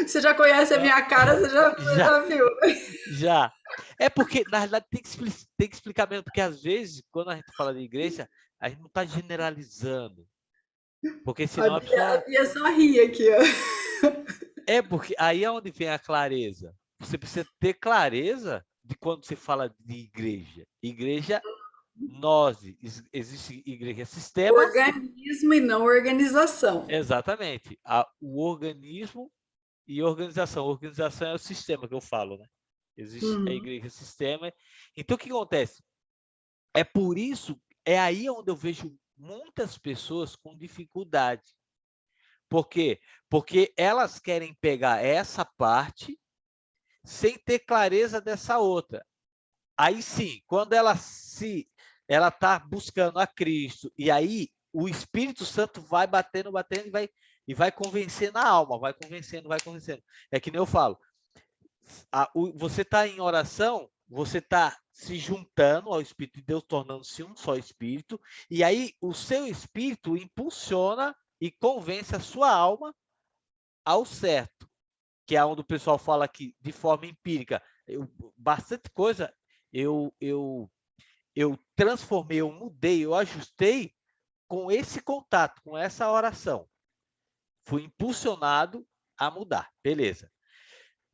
S2: Você já conhece a minha cara, você
S1: já,
S2: já viu.
S1: já. É porque, na realidade, tem que explicar mesmo, porque às vezes, quando a gente fala de igreja, a gente não está generalizando. Porque senão a
S2: A
S1: pessoa.
S2: Bia só ri aqui, ó.
S1: É porque aí é onde vem a clareza. Você precisa ter clareza de quando você fala de igreja. Igreja, existe igreja sistema,
S2: Organismo e não organização.
S1: exatamente. O organismo e organização. Organização é o sistema que eu falo, né? Existe a
S2: Uhum.
S1: igreja sistema. Então, o que acontece? É por isso, é aí onde eu vejo muitas pessoas com dificuldade. Por quê? Porque elas querem pegar essa parte sem ter clareza dessa outra. Aí sim, quando ela está buscando a Cristo, e aí o Espírito Santo vai batendo, batendo e vai convencendo a alma, vai convencendo, vai convencendo. É que nem eu falo, você está em oração, você está se juntando ao Espírito de Deus, tornando-se um só Espírito, e aí o seu Espírito impulsiona e convence a sua alma ao certo, que é onde o pessoal fala que de forma empírica, bastante coisa eu, eu, eu transformei, eu mudei, eu ajustei com esse contato, com essa oração. Fui impulsionado a mudar, beleza.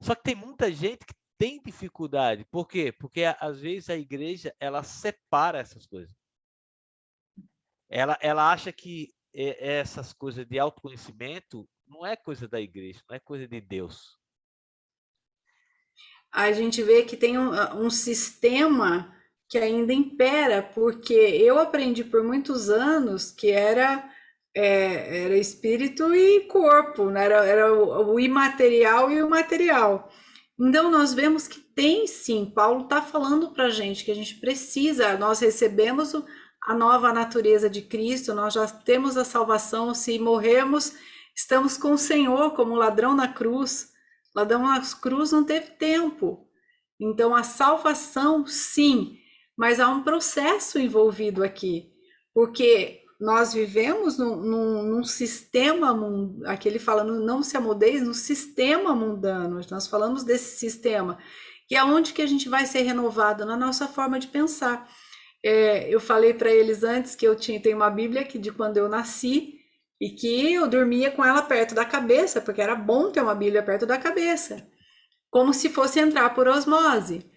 S1: Só que tem muita gente que tem dificuldade. Por quê? Porque às vezes a igreja ela separa essas coisas. Ela acha que essas coisas de autoconhecimento não é coisa da igreja, não é coisa de Deus.
S2: A gente vê que tem um sistema que ainda impera, porque eu aprendi por muitos anos que era espírito e corpo, né? Era o imaterial e o material. Então, nós vemos que tem sim, Paulo está falando para a gente que a gente precisa, nós recebemos a nova natureza de Cristo, nós já temos a salvação, se morrermos, estamos com o Senhor como ladrão na cruz. Ladrão na cruz não teve tempo. Então, a salvação, sim, mas há um processo envolvido aqui, porque nós vivemos num sistema, aqui ele fala, não se amoldeis, no sistema mundano, nós falamos desse sistema, que é onde que a gente vai ser renovado na nossa forma de pensar. Eu falei para eles antes que tenho uma Bíblia que de quando eu nasci, e que eu dormia com ela perto da cabeça, porque era bom ter uma Bíblia perto da cabeça, como se fosse entrar por osmose.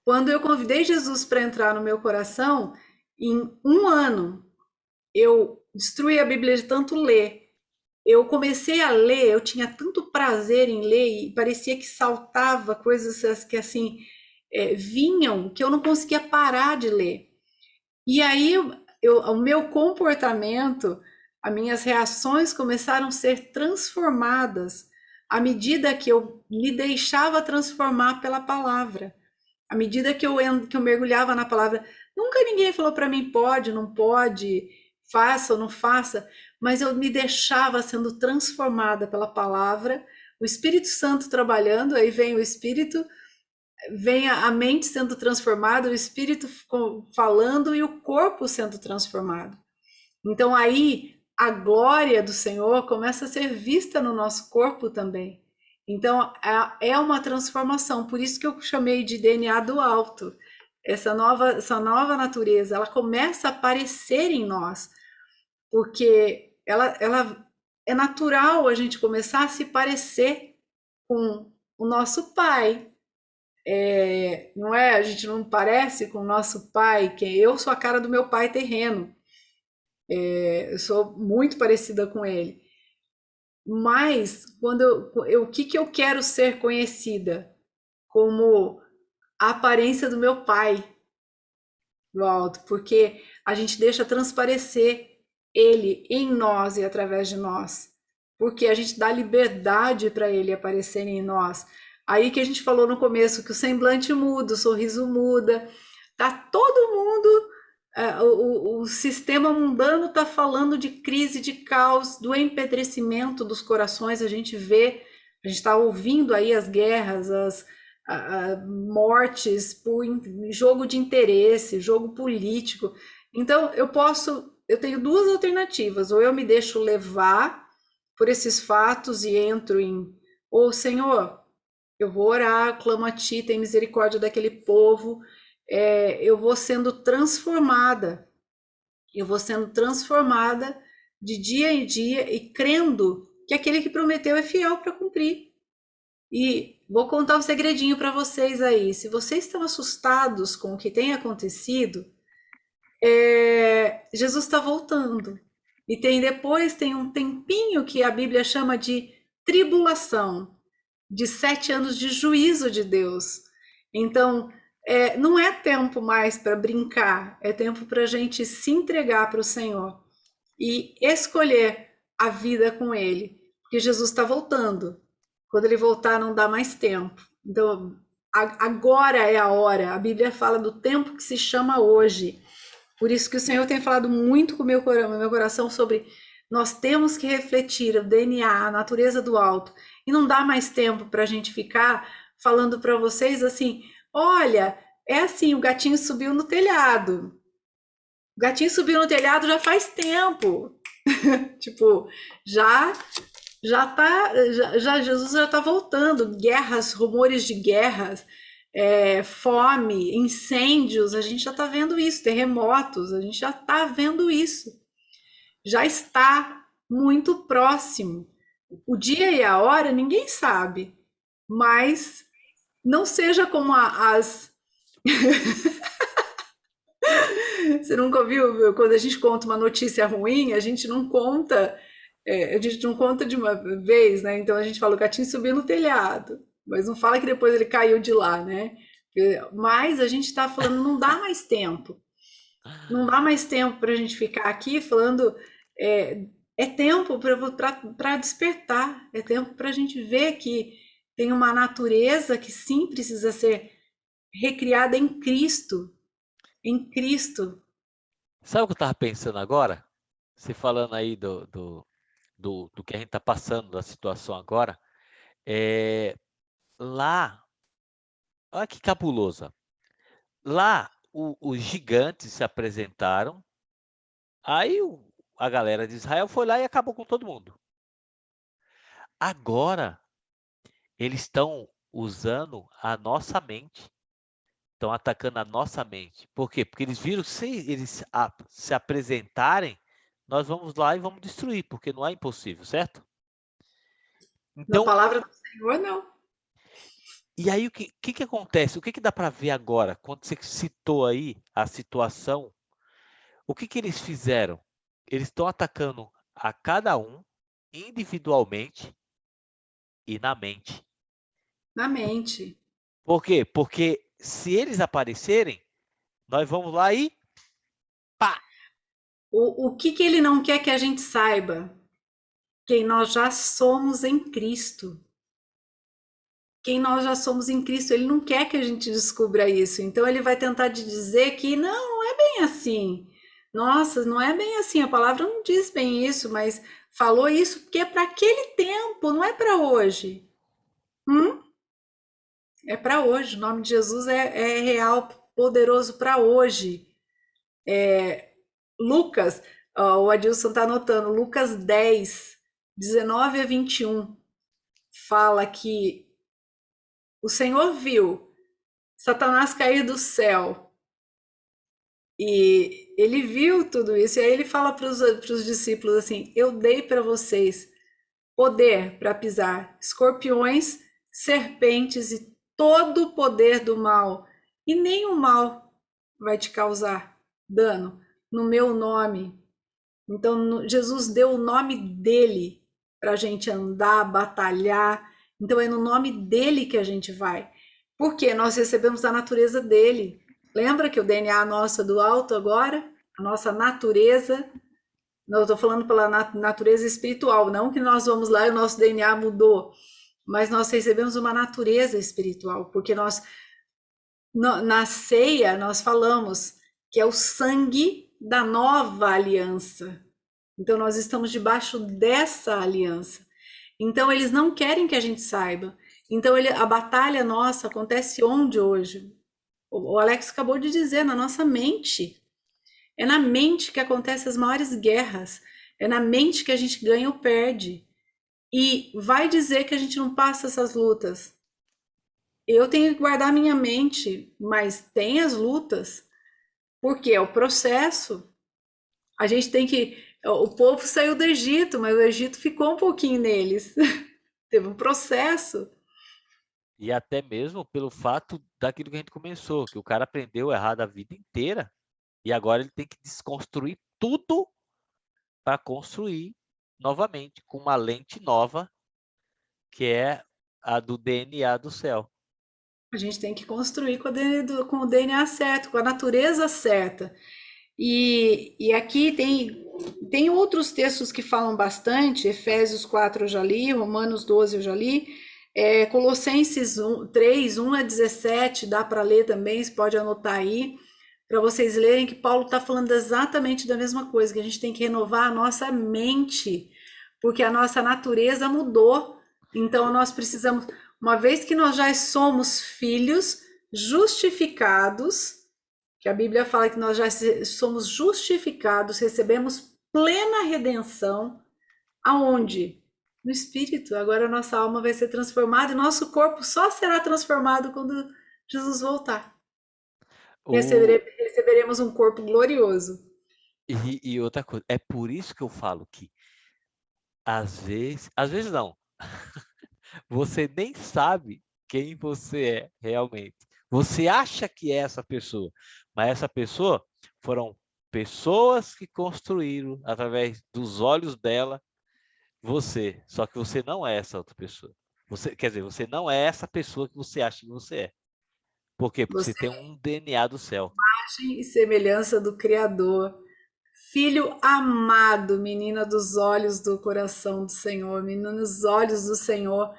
S2: Quando eu convidei Jesus para entrar no meu coração, em um ano, eu destruí a Bíblia de tanto ler. Eu comecei a ler, eu tinha tanto prazer em ler e parecia que saltava coisas que assim vinham que eu não conseguia parar de ler. E aí o meu comportamento, as minhas reações começaram a ser transformadas à medida que eu me deixava transformar pela palavra. À medida que eu mergulhava na palavra, nunca ninguém falou para mim pode, não pode, faça ou não faça, mas eu me deixava sendo transformada pela palavra, o Espírito Santo trabalhando, aí vem o Espírito, vem a mente sendo transformada, o Espírito falando e o corpo sendo transformado. Então aí a glória do Senhor começa a ser vista no nosso corpo também. Então é uma transformação, por isso que eu chamei de DNA do alto. Essa nova natureza, ela começa a aparecer em nós, porque ela é natural a gente começar a se parecer com o nosso pai. Não é? A gente não parece com o nosso pai, que eu sou a cara do meu pai terreno. Eu sou muito parecida com ele. Mas quando o que eu quero ser conhecida? Como a aparência do meu Pai do alto, porque a gente deixa transparecer Ele em nós e através de nós, porque a gente dá liberdade para Ele aparecer em nós. Aí que a gente falou no começo que o semblante muda, o sorriso muda, tá todo mundo, o sistema mundano está falando de crise, de caos, do empedrecimento dos corações, a gente vê, a gente está ouvindo aí as guerras, as mortes por jogo de interesse, jogo político. Então, eu tenho duas alternativas: ou eu me deixo levar por esses fatos e entro em, ou Senhor, eu vou orar, clamo a Ti, tem misericórdia daquele povo, eu vou sendo transformada, de dia em dia e crendo que aquele que prometeu é fiel para cumprir. E vou contar um segredinho para vocês aí. Se vocês estão assustados com o que tem acontecido, Jesus está voltando. E tem um tempinho que a Bíblia chama de tribulação, de 7 anos de juízo de Deus. Então, não é tempo mais para brincar, é tempo para a gente se entregar para o Senhor e escolher a vida com Ele, porque Jesus está voltando. Quando Ele voltar, não dá mais tempo. Então, agora é a hora. A Bíblia fala do tempo que se chama hoje. Por isso que o Senhor tem falado muito com o meu coração sobre nós temos que refletir o DNA, a natureza do alto. E não dá mais tempo para a gente ficar falando para vocês assim, olha, é assim, o gatinho subiu no telhado. O gatinho subiu no telhado já faz tempo. Tipo, Jesus já tá voltando. Guerras, rumores de guerras, fome, incêndios, a gente já tá vendo isso, terremotos, a gente já tá vendo isso. Já está muito próximo. O dia e a hora ninguém sabe, mas não seja como as. Você nunca ouviu? Quando a gente conta uma notícia ruim, a gente não conta de uma vez, né? Então a gente fala o gatinho subiu no telhado, mas não fala que depois ele caiu de lá, né? Mas a gente está falando, não dá mais tempo. Não dá mais tempo para a gente ficar aqui falando. É tempo para despertar, é tempo para a gente ver que tem uma natureza que sim precisa ser recriada em Cristo. Em Cristo.
S1: Sabe o que eu estava pensando agora? Você falando aí do que a gente está passando, da situação agora. Lá, olha que cabulosa. Lá, os gigantes se apresentaram, aí a galera de Israel foi lá e acabou com todo mundo. Agora, eles estão usando a nossa mente, estão atacando a nossa mente. Por quê? Porque eles viram que se eles se apresentarem, nós vamos lá e vamos destruir, porque não é impossível, certo?
S2: Na
S1: Então,
S2: palavra do Senhor, não.
S1: e aí o que acontece? O que dá para ver agora? Quando você citou aí a situação, o que eles fizeram? Eles estão atacando a cada um individualmente e na mente.
S2: Na mente.
S1: Por quê? Porque se eles aparecerem, nós vamos lá e pá!
S2: O que ele não quer que a gente saiba? Quem nós já somos em Cristo. Quem nós já somos em Cristo, ele não quer que a gente descubra isso. Então ele vai tentar te dizer que não é bem assim. Nossa, não é bem assim. A palavra não diz bem isso, mas falou isso porque é para aquele tempo, não é para hoje. É para hoje. O nome de Jesus é real, poderoso para hoje. Lucas, o Adilson está anotando, Lucas 10, 19 a 21, fala que o Senhor viu Satanás cair do céu e ele viu tudo isso. E aí ele fala para os discípulos assim: eu dei para vocês poder para pisar escorpiões, serpentes e todo o poder do mal, e nenhum mal vai te causar dano no meu nome. Então, Jesus deu o nome dele para a gente andar, batalhar. Então, é no nome dele que a gente vai. Porque nós recebemos a natureza dele. Lembra que o DNA nosso é do alto agora? A nossa natureza. Não, eu estou falando pela natureza espiritual, não que nós vamos lá e o nosso DNA mudou, mas nós recebemos uma natureza espiritual, porque nós, na ceia, nós falamos que é o sangue da nova aliança. Então, nós estamos debaixo dessa aliança. Então, eles não querem que a gente saiba. Então, a batalha nossa acontece onde hoje? O Alex acabou de dizer, na nossa mente. É na mente que acontecem as maiores guerras. É na mente que a gente ganha ou perde. E vai dizer que a gente não passa essas lutas. Eu tenho que guardar minha mente, mas tem as lutas, porque é o processo. A gente tem que. O povo saiu do Egito, mas o Egito ficou um pouquinho neles. Teve um processo.
S1: E até mesmo pelo fato daquilo que a gente começou, que o cara aprendeu errado a vida inteira e agora ele tem que desconstruir tudo para construir novamente com uma lente nova, que é a do DNA do céu.
S2: A gente tem que construir com o DNA certo, com a natureza certa. E aqui tem outros textos que falam bastante, Efésios 4 eu já li, Romanos 12 eu já li, Colossenses 3, 1 a 17, dá para ler também, você pode anotar aí, para vocês lerem que Paulo está falando exatamente da mesma coisa, que a gente tem que renovar a nossa mente, porque a nossa natureza mudou, então nós precisamos, uma vez que nós já somos filhos justificados, que a Bíblia fala que nós já somos justificados, recebemos plena redenção, aonde? No Espírito. Agora a nossa alma vai ser transformada e nosso corpo só será transformado quando Jesus voltar.
S1: O...
S2: Receberemos um corpo glorioso.
S1: E outra coisa, é por isso que eu falo que às vezes não, você nem sabe quem você é realmente. Você acha que é essa pessoa, mas essa pessoa foram pessoas que construíram através dos olhos dela você. Só que você não é essa outra pessoa. Você, quer dizer, você não é essa pessoa que você acha que você é. Por quê? Porque
S2: Você
S1: você tem um DNA do céu.
S2: é imagem e semelhança do Criador. Filho amado, menina dos olhos do coração do Senhor, menina dos olhos do Senhor.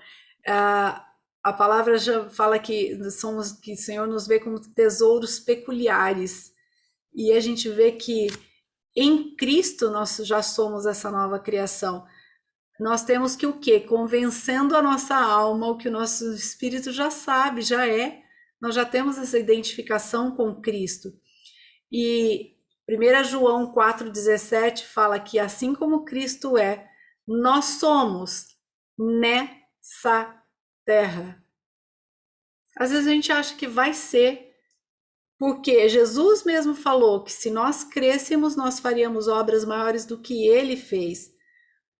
S2: A palavra já fala que o Senhor nos vê como tesouros peculiares. E a gente vê que em Cristo nós já somos essa nova criação. Nós temos que o quê? Convencendo a nossa alma, o que o nosso espírito já sabe, já é. Nós já temos essa identificação com Cristo. E 1 João 4,17 fala que assim como Cristo é, nós somos nessa terra. Às vezes a gente acha que vai ser, porque Jesus mesmo falou que se nós crescêssemos, nós faríamos obras maiores do que ele fez.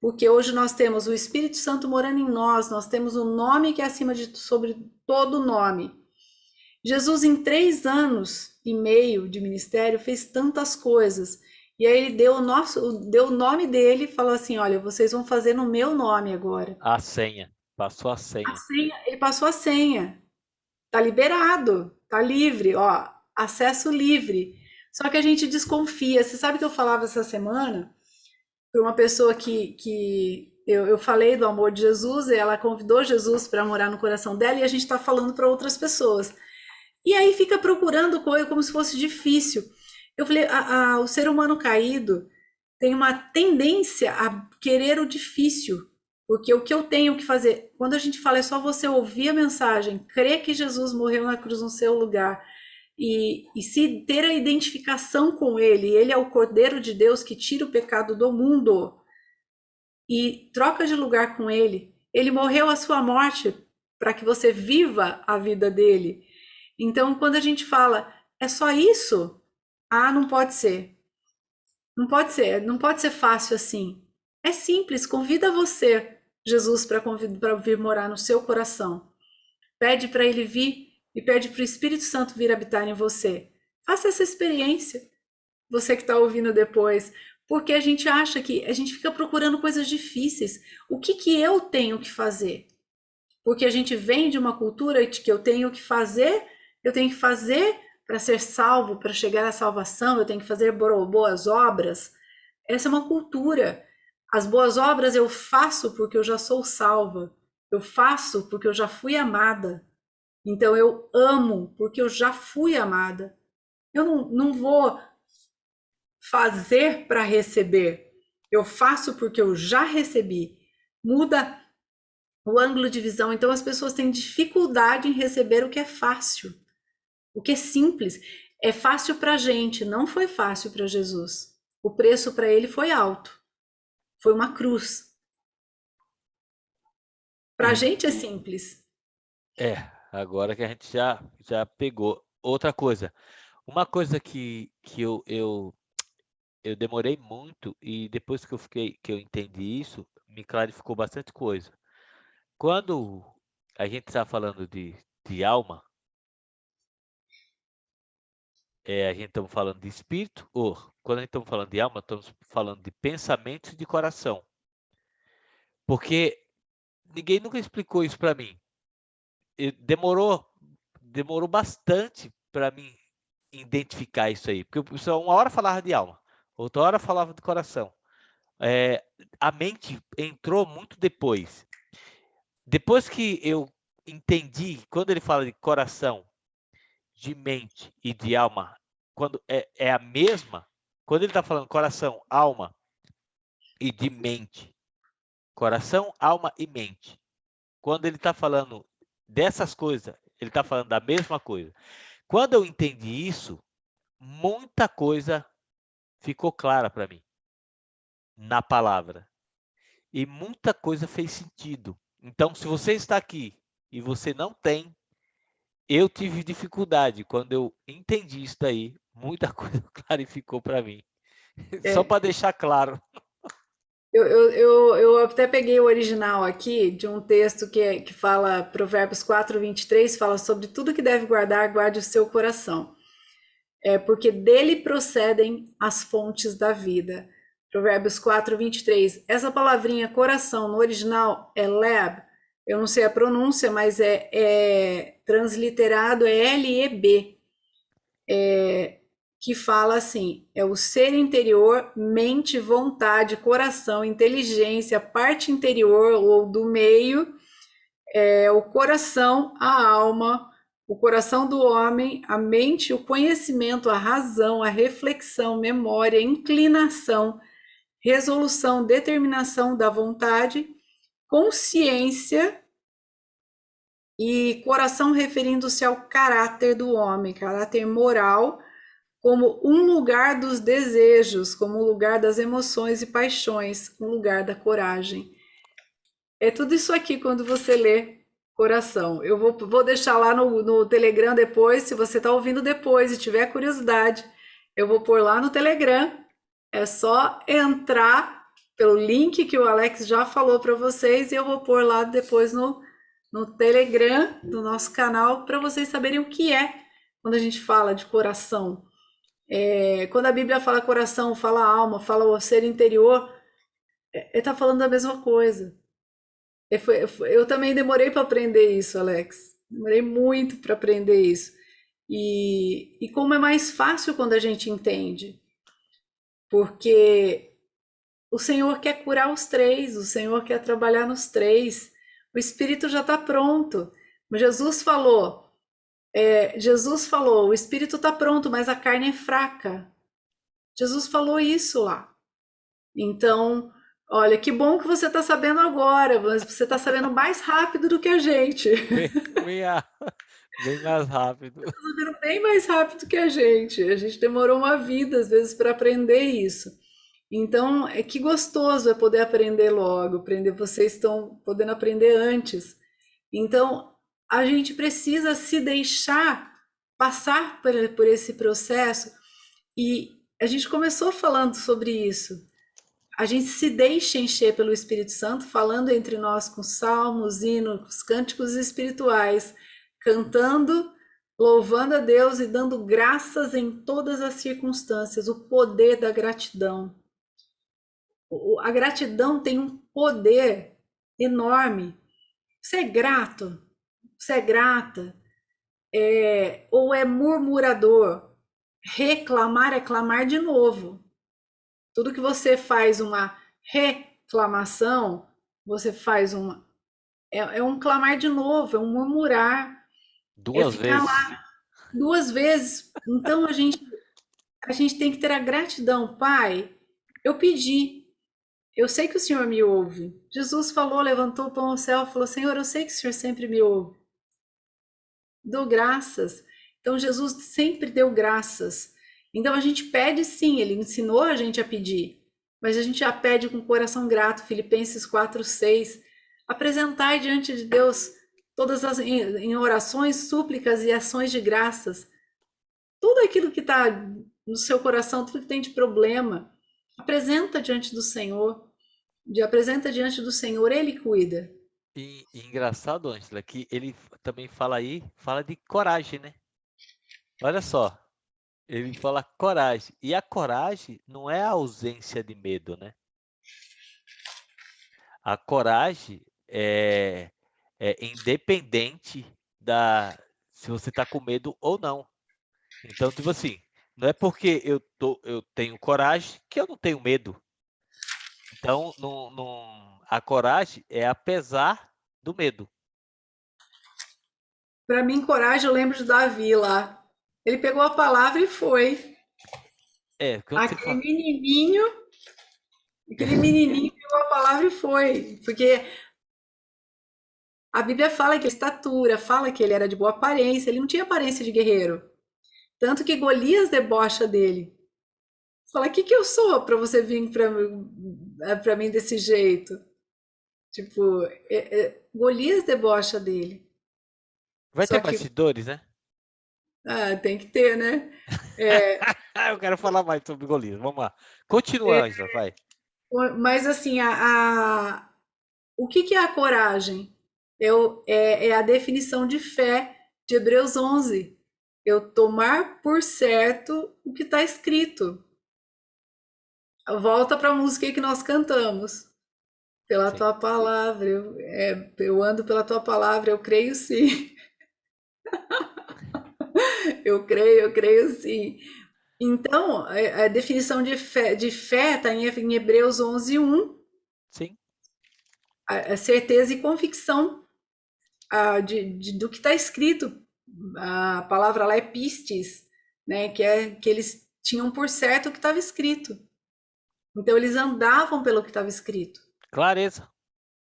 S2: Porque hoje nós temos o Espírito Santo morando em nós temos um nome que é acima de sobre todo nome. Jesus, em 3 anos e meio de ministério, fez tantas coisas. E aí ele deu o nome dele e falou assim: olha, vocês vão fazer no meu nome agora.
S1: A senha. Passou a
S2: A
S1: senha.
S2: senha, ele passou a senha. Tá liberado, tá livre, ó, acesso livre. Só que a gente desconfia. Você sabe que eu falava essa semana para uma pessoa que eu falei do amor de Jesus, e ela convidou Jesus para morar no coração dela, e a gente está falando para outras pessoas. E aí fica procurando coisa como se fosse difícil. Eu falei, o ser humano caído tem uma tendência a querer o difícil. Porque o que eu tenho que fazer, quando a gente fala é só você ouvir a mensagem, crer que Jesus morreu na cruz no seu lugar e se ter a identificação com ele, ele é o Cordeiro de Deus que tira o pecado do mundo e troca de lugar com ele. Ele morreu a sua morte para que você viva a vida dele. Então, quando a gente fala, é só isso? Ah, não pode ser. Não pode ser, não pode ser fácil assim. É simples, convida você, Jesus, para vir morar no seu coração. Pede para ele vir e pede para o Espírito Santo vir habitar em você. Faça essa experiência, você que está ouvindo depois, porque a gente acha que a gente fica procurando coisas difíceis. O que eu tenho que fazer? porque a gente vem de uma cultura de que eu tenho que fazer para ser salvo, para chegar à salvação, eu tenho que fazer boas obras. Essa é uma cultura. As boas obras eu faço porque eu já sou salva. Eu faço porque eu já fui amada. Então eu amo porque eu já fui amada. Eu não vou fazer para receber. Eu faço porque eu já recebi. Muda o ângulo de visão. Então as pessoas têm dificuldade em receber o que é fácil, o que é simples. É fácil para a gente, não foi fácil para Jesus. O preço para ele foi alto, foi uma cruz. Para a gente é simples.
S1: Agora que a gente já pegou. Outra coisa, uma coisa que eu demorei muito e depois que eu entendi isso, me clarificou bastante coisa. Quando a gente está falando de alma, a gente estamos falando de espírito, ou quando a gente estamos falando de alma, estamos falando de pensamento e de coração. Porque ninguém nunca explicou isso para mim. Demorou bastante para mim identificar isso aí. Porque o pessoal uma hora falava de alma, outra hora falava de coração. A mente entrou muito depois. Depois que eu entendi, quando ele fala de coração, de mente e de alma, quando é a mesma, quando ele está falando coração, alma e de mente, coração, alma e mente, quando ele está falando dessas coisas, ele está falando da mesma coisa. Quando eu entendi isso, muita coisa ficou clara para mim na palavra e muita coisa fez sentido. Então, se você está aqui e você não tem, eu tive dificuldade quando eu entendi isso daí, muita coisa clarificou para mim. Só
S2: É,
S1: para deixar claro.
S2: eu até peguei o original aqui de um texto que fala, Provérbios 4:23, fala sobre tudo que deve guardar, guarde o seu coração. Porque dele procedem as fontes da vida. Provérbios 4:23. Essa palavrinha coração no original é leb, eu não sei a pronúncia, mas transliterado é L-E-B, que fala assim: é o ser interior, mente, vontade, coração, inteligência, parte interior ou do meio, o coração, a alma, o coração do homem, a mente, o conhecimento, a razão, a reflexão, memória, inclinação, resolução, determinação da vontade, consciência e coração referindo-se ao caráter do homem, caráter moral, como um lugar dos desejos, como um lugar das emoções e paixões, um lugar da coragem. É tudo isso aqui quando você lê coração. Eu vou deixar lá no Telegram depois, se você está ouvindo depois e tiver curiosidade, eu vou pôr lá no Telegram. É só entrar pelo link que o Alex já falou para vocês e eu vou pôr lá depois no Telegram do nosso canal para vocês saberem o que é quando a gente fala de coração. Quando a Bíblia fala coração, fala alma, fala o ser interior, está falando da mesma coisa. Eu também demorei para aprender isso, Alex. Demorei muito para aprender isso. E como é mais fácil quando a gente entende, porque o Senhor quer curar os três, o Senhor quer trabalhar nos três. O Espírito já está pronto. Jesus falou, o Espírito está pronto, mas a carne é fraca. Jesus falou isso lá. Então, olha, que bom que você está sabendo agora, mas você está sabendo mais rápido do que a gente.
S1: Bem, bem mais rápido.
S2: Está sabendo bem mais rápido que a gente. A gente demorou uma vida, às vezes, para aprender isso. Então, que gostoso é poder aprender logo, aprender. Vocês estão podendo aprender antes. Então, a gente precisa se deixar passar por esse processo. E a gente começou falando sobre isso. A gente se deixa encher pelo Espírito Santo, falando entre nós com salmos, hinos, cânticos espirituais, cantando, louvando a Deus e dando graças em todas as circunstâncias, o poder da gratidão. A gratidão tem um poder enorme. Você é grato? Você é grata? Ou é murmurador? Reclamar é clamar de novo. Tudo que você faz uma reclamação, você faz uma. É um clamar de novo, é um murmurar, é
S1: Duas
S2: ficar
S1: vezes.
S2: lá duas vezes. Então a gente tem que ter a gratidão, Pai. Eu pedi, eu sei que o Senhor me ouve. Jesus falou, levantou o pão ao céu, falou: Senhor, eu sei que o Senhor sempre me ouve. Dou graças. Então Jesus sempre deu graças. Então a gente pede sim, ele ensinou a gente a pedir, mas a gente já pede com o coração grato. Filipenses 4:6. Apresentai diante de Deus todas as em orações, súplicas e ações de graças. Tudo aquilo que está no seu coração, tudo que tem de problema, apresenta diante do Senhor. Apresenta diante do Senhor, Ele cuida.
S1: E engraçado, Ângela, que ele também fala aí, fala de coragem, né? Olha só, ele fala coragem. E a coragem não é a ausência de medo, né? A coragem é independente da se você está com medo ou não. Então, tipo assim, não é porque eu tenho coragem que eu não tenho medo. Então, a coragem é apesar do medo.
S2: Para mim, coragem, eu lembro de Davi lá. Ele pegou a palavra e foi.
S1: É, quando você
S2: Aquele
S1: fala.
S2: menininho, aquele menininho pegou a palavra e foi. Porque a Bíblia fala que a estatura, fala que ele era de boa aparência, ele não tinha aparência de guerreiro. Tanto que Golias debocha dele. Fala: o que que eu sou para você vir para mim desse jeito? Tipo, Golias debocha dele.
S1: Vai ter
S2: Só que,
S1: bastidores, né?
S2: tem que ter, né? É,
S1: Eu quero falar mais sobre Golias. Vamos lá. Continua, Ângela, vai.
S2: mas assim, o que que é a coragem? É a definição de fé de Hebreus 11. Eu tomar por certo o que está escrito. Volta para a música que nós cantamos. Pela
S1: Sim.
S2: tua palavra, eu ando pela tua palavra, eu creio sim. Eu creio sim. Então, a definição de fé está em Hebreus 11:1,
S1: Sim.
S2: a certeza e convicção do que está escrito. A palavra lá é pistis, né? Que eles tinham por certo o que estava escrito. Então, eles andavam pelo que estava escrito.
S1: Clareza.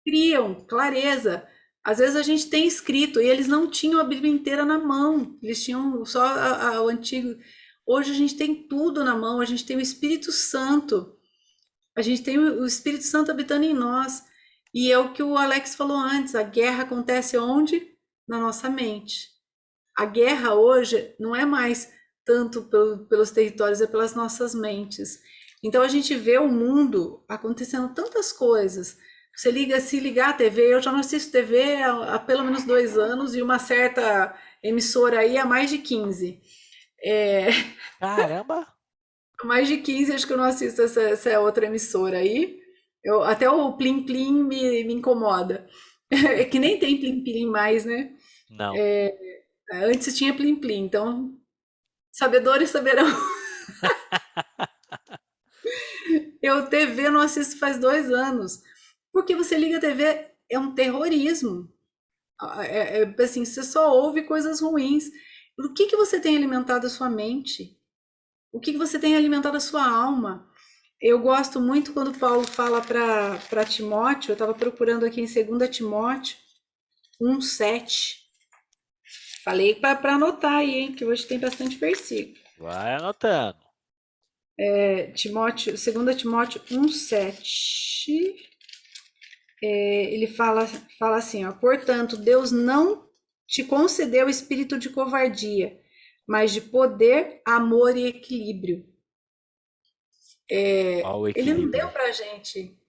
S2: Criam clareza. Às vezes a gente tem escrito e eles não tinham a Bíblia inteira na mão, eles tinham só o antigo. Hoje a gente tem tudo na mão, a gente tem o Espírito Santo, a gente tem o Espírito Santo habitando em nós. E é o que o Alex falou antes: a guerra acontece onde? Na nossa mente. A guerra hoje não é mais tanto pelos territórios, é pelas nossas mentes. Então a gente vê o mundo acontecendo tantas coisas. Você liga, se ligar a TV, eu já não assisto TV há pelo menos 2 anos e uma certa emissora aí há mais de 15. É,
S1: Caramba!
S2: há mais de 15 acho que eu não assisto essa outra emissora aí. Até o Plim Plim me incomoda. É que nem tem Plim Plim mais, né?
S1: Não.
S2: Antes tinha Plim Plim, então sabedores saberão. Eu TV não assisto faz 2 anos. Porque você liga a TV, é um terrorismo. Assim, você só ouve coisas ruins. O que que você tem alimentado a sua mente? O que que você tem alimentado a sua alma? Eu gosto muito quando Paulo fala para Timóteo, eu estava procurando aqui em 2 Timóteo 1:7. Falei para anotar aí, hein, que hoje tem bastante versículo.
S1: Vai anotando.
S2: Timóteo, 2 Timóteo 1:7. Ele fala assim, ó: portanto, Deus não te concedeu espírito de covardia, mas de poder, amor e equilíbrio.
S1: Ó, o
S2: Ele não deu
S1: equilíbrio.
S2: pra gente,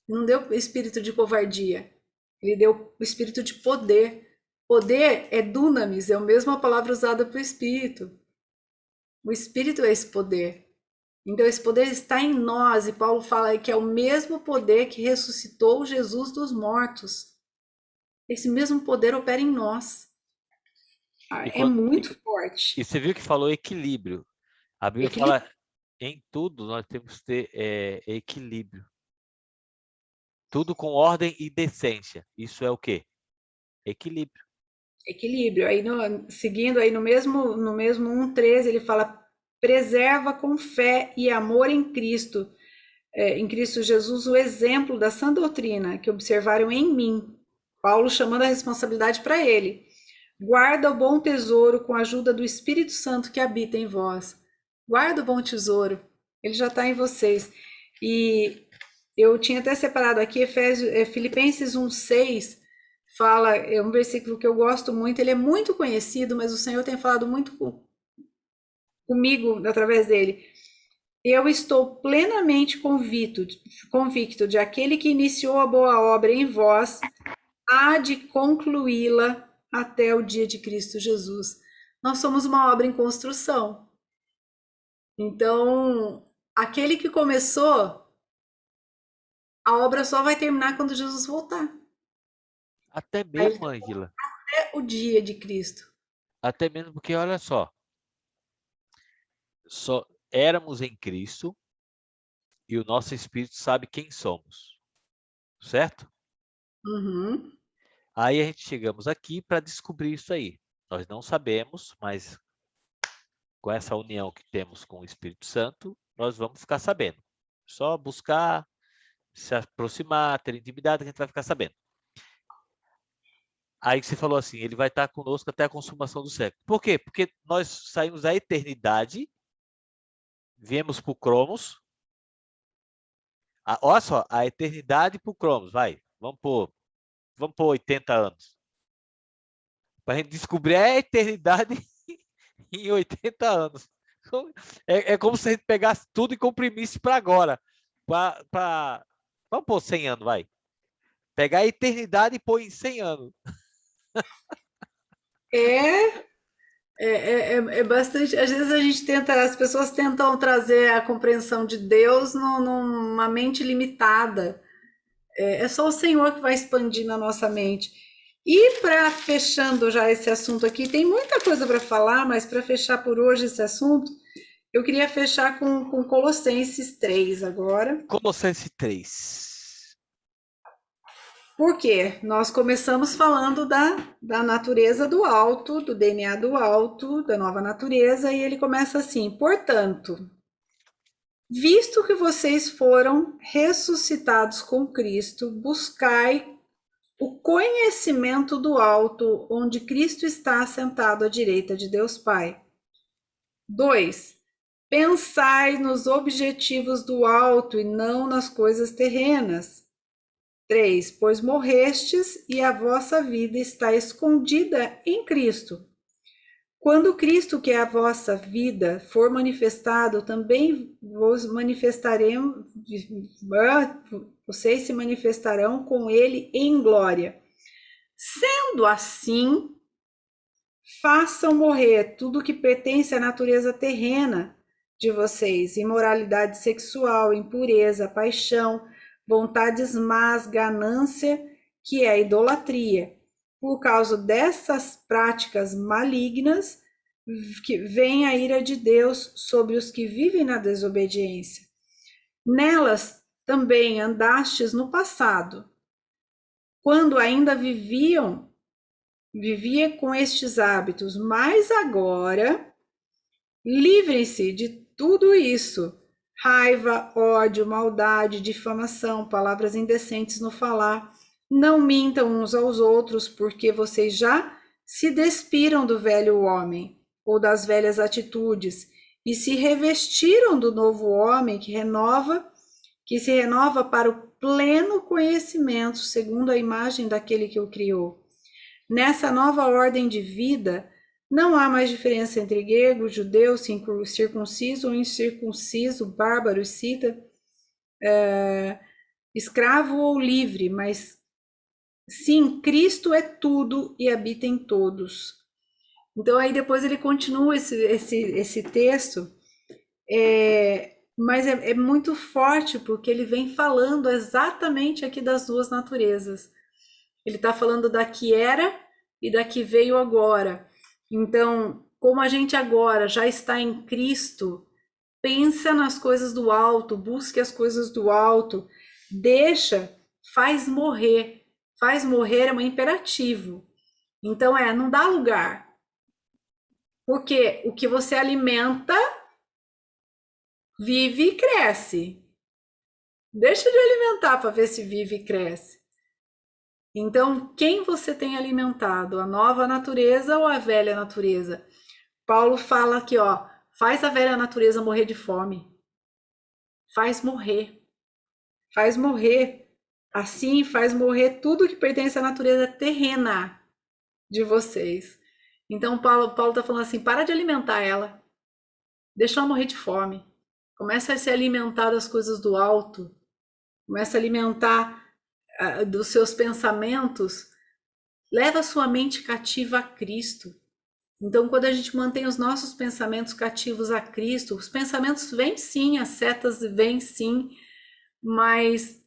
S2: não deu espírito de covardia. Ele deu o espírito de poder. Poder é dunamis, é a mesma palavra usada para o espírito. O espírito é esse poder. Então, esse poder está em nós, e Paulo fala que é o mesmo poder que ressuscitou Jesus dos mortos. esse mesmo poder opera em nós.
S1: E,
S2: É muito forte.
S1: e você viu que falou equilíbrio. A Bíblia
S2: Equilíbrio.
S1: fala em tudo nós temos que ter equilíbrio. Tudo com ordem e decência. Isso é o quê? Equilíbrio.
S2: Equilíbrio. Aí seguindo aí no mesmo 1:13, ele fala: preserva com fé e amor em Cristo Jesus, o exemplo da sã doutrina que observaram em mim. Paulo chamando a responsabilidade para ele. Guarda o bom tesouro com a ajuda do Espírito Santo que habita em vós. Guarda o bom tesouro. Ele já está em vocês. E eu tinha até separado aqui Filipenses 1:6, fala, é um versículo que eu gosto muito, ele é muito conhecido, mas o Senhor tem falado muito comigo através dele. Eu estou plenamente convicto de aquele que iniciou a boa obra em vós, há de concluí-la até o dia de Cristo Jesus. Nós somos uma obra em construção. Então, aquele que começou, a obra só vai terminar quando Jesus voltar.
S1: Até
S2: Aí
S1: mesmo, Angela.
S2: é o dia de Cristo.
S1: Até mesmo porque, olha só éramos em Cristo e o nosso espírito sabe quem somos, certo?
S2: Uhum.
S1: Aí a gente chegamos aqui para descobrir isso aí. Nós não sabemos, mas com essa união que temos com o Espírito Santo, nós vamos ficar sabendo. Só buscar, se aproximar, ter intimidade, que a gente vai ficar sabendo. Aí você falou assim, ele vai estar conosco até a consumação do século. Por quê? Porque nós saímos da eternidade, viemos para o Cromos. Olha só, a eternidade para o Cromos, vai. Vamos por 80 anos. Para a gente descobrir a eternidade em 80 anos. É como se a gente pegasse tudo e comprimisse para agora. Vamos pôr 100 anos, vai. Pegar a eternidade e pôr em 100 anos.
S2: É, é bastante. Às vezes as pessoas tentam trazer a compreensão de Deus numa mente limitada. É só o Senhor que vai expandir na nossa mente. E para fechando já esse assunto aqui, tem muita coisa para falar, mas para fechar por hoje esse assunto, eu queria fechar com Colossenses 3 agora.
S1: Colossenses 3.
S2: Por quê? Nós começamos falando da natureza do alto, do DNA do alto, da nova natureza, e ele começa assim: portanto, visto que vocês foram ressuscitados com Cristo, buscai o conhecimento do alto, onde Cristo está assentado à direita de Deus Pai. 2. Pensai nos objetivos do alto e não nas coisas terrenas. 3. Pois morrestes e a vossa vida está escondida em Cristo. Quando Cristo, que é a vossa vida, for manifestado, também vocês se manifestarão com ele em glória. Sendo assim, façam morrer tudo que pertence à natureza terrena de vocês: imoralidade sexual, impureza, paixão, vontades más, ganância, que é idolatria. Por causa dessas práticas malignas, que vem a ira de Deus sobre os que vivem na desobediência. Nelas também andastes no passado, quando ainda vivia com estes hábitos, mas agora livrem-se de tudo isso: raiva, ódio, maldade, difamação, palavras indecentes no falar. Não mintam uns aos outros, porque vocês já se despiram do velho homem ou das velhas atitudes e se revestiram do novo homem que se renova para o pleno conhecimento, segundo a imagem daquele que o criou. Nessa nova ordem de vida, não há mais diferença entre grego, judeu, circunciso ou incircunciso, bárbaro, cita, escravo ou livre, mas sim, Cristo é tudo e habita em todos. Então aí depois ele continua esse texto, mas é muito forte porque ele vem falando exatamente aqui das duas naturezas. Ele está falando da que era e da que veio agora. Então, como a gente agora já está em Cristo, pensa nas coisas do alto, busque as coisas do alto, deixa, faz morrer. Faz morrer é um imperativo. Então, não dá lugar. Porque o que você alimenta, vive e cresce. Deixa de alimentar para ver se vive e cresce. Então, quem você tem alimentado? A nova natureza ou a velha natureza? Paulo fala aqui, ó, faz a velha natureza morrer de fome. Faz morrer. Faz morrer. Assim, faz morrer tudo que pertence à natureza terrena de vocês. Então, Paulo está falando assim, para de alimentar ela. Deixa ela morrer de fome. Começa a se alimentar das coisas do alto. Começa a alimentar dos seus pensamentos. Leva a sua mente cativa a Cristo. Então, quando a gente mantém os nossos pensamentos cativos a Cristo, os pensamentos vêm sim, as setas vêm sim, mas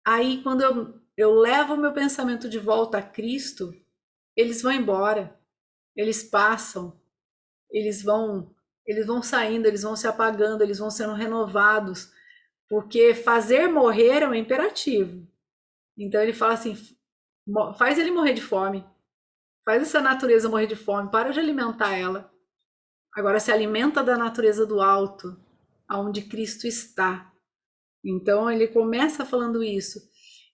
S2: aí quando eu levo o meu pensamento de volta a Cristo, eles vão embora, eles passam, eles vão saindo, eles vão se apagando, eles vão sendo renovados, porque fazer morrer é um imperativo. Então ele fala assim, faz ele morrer de fome, faz essa natureza morrer de fome, para de alimentar ela. Agora se alimenta da natureza do alto, aonde Cristo está. Então ele começa falando isso.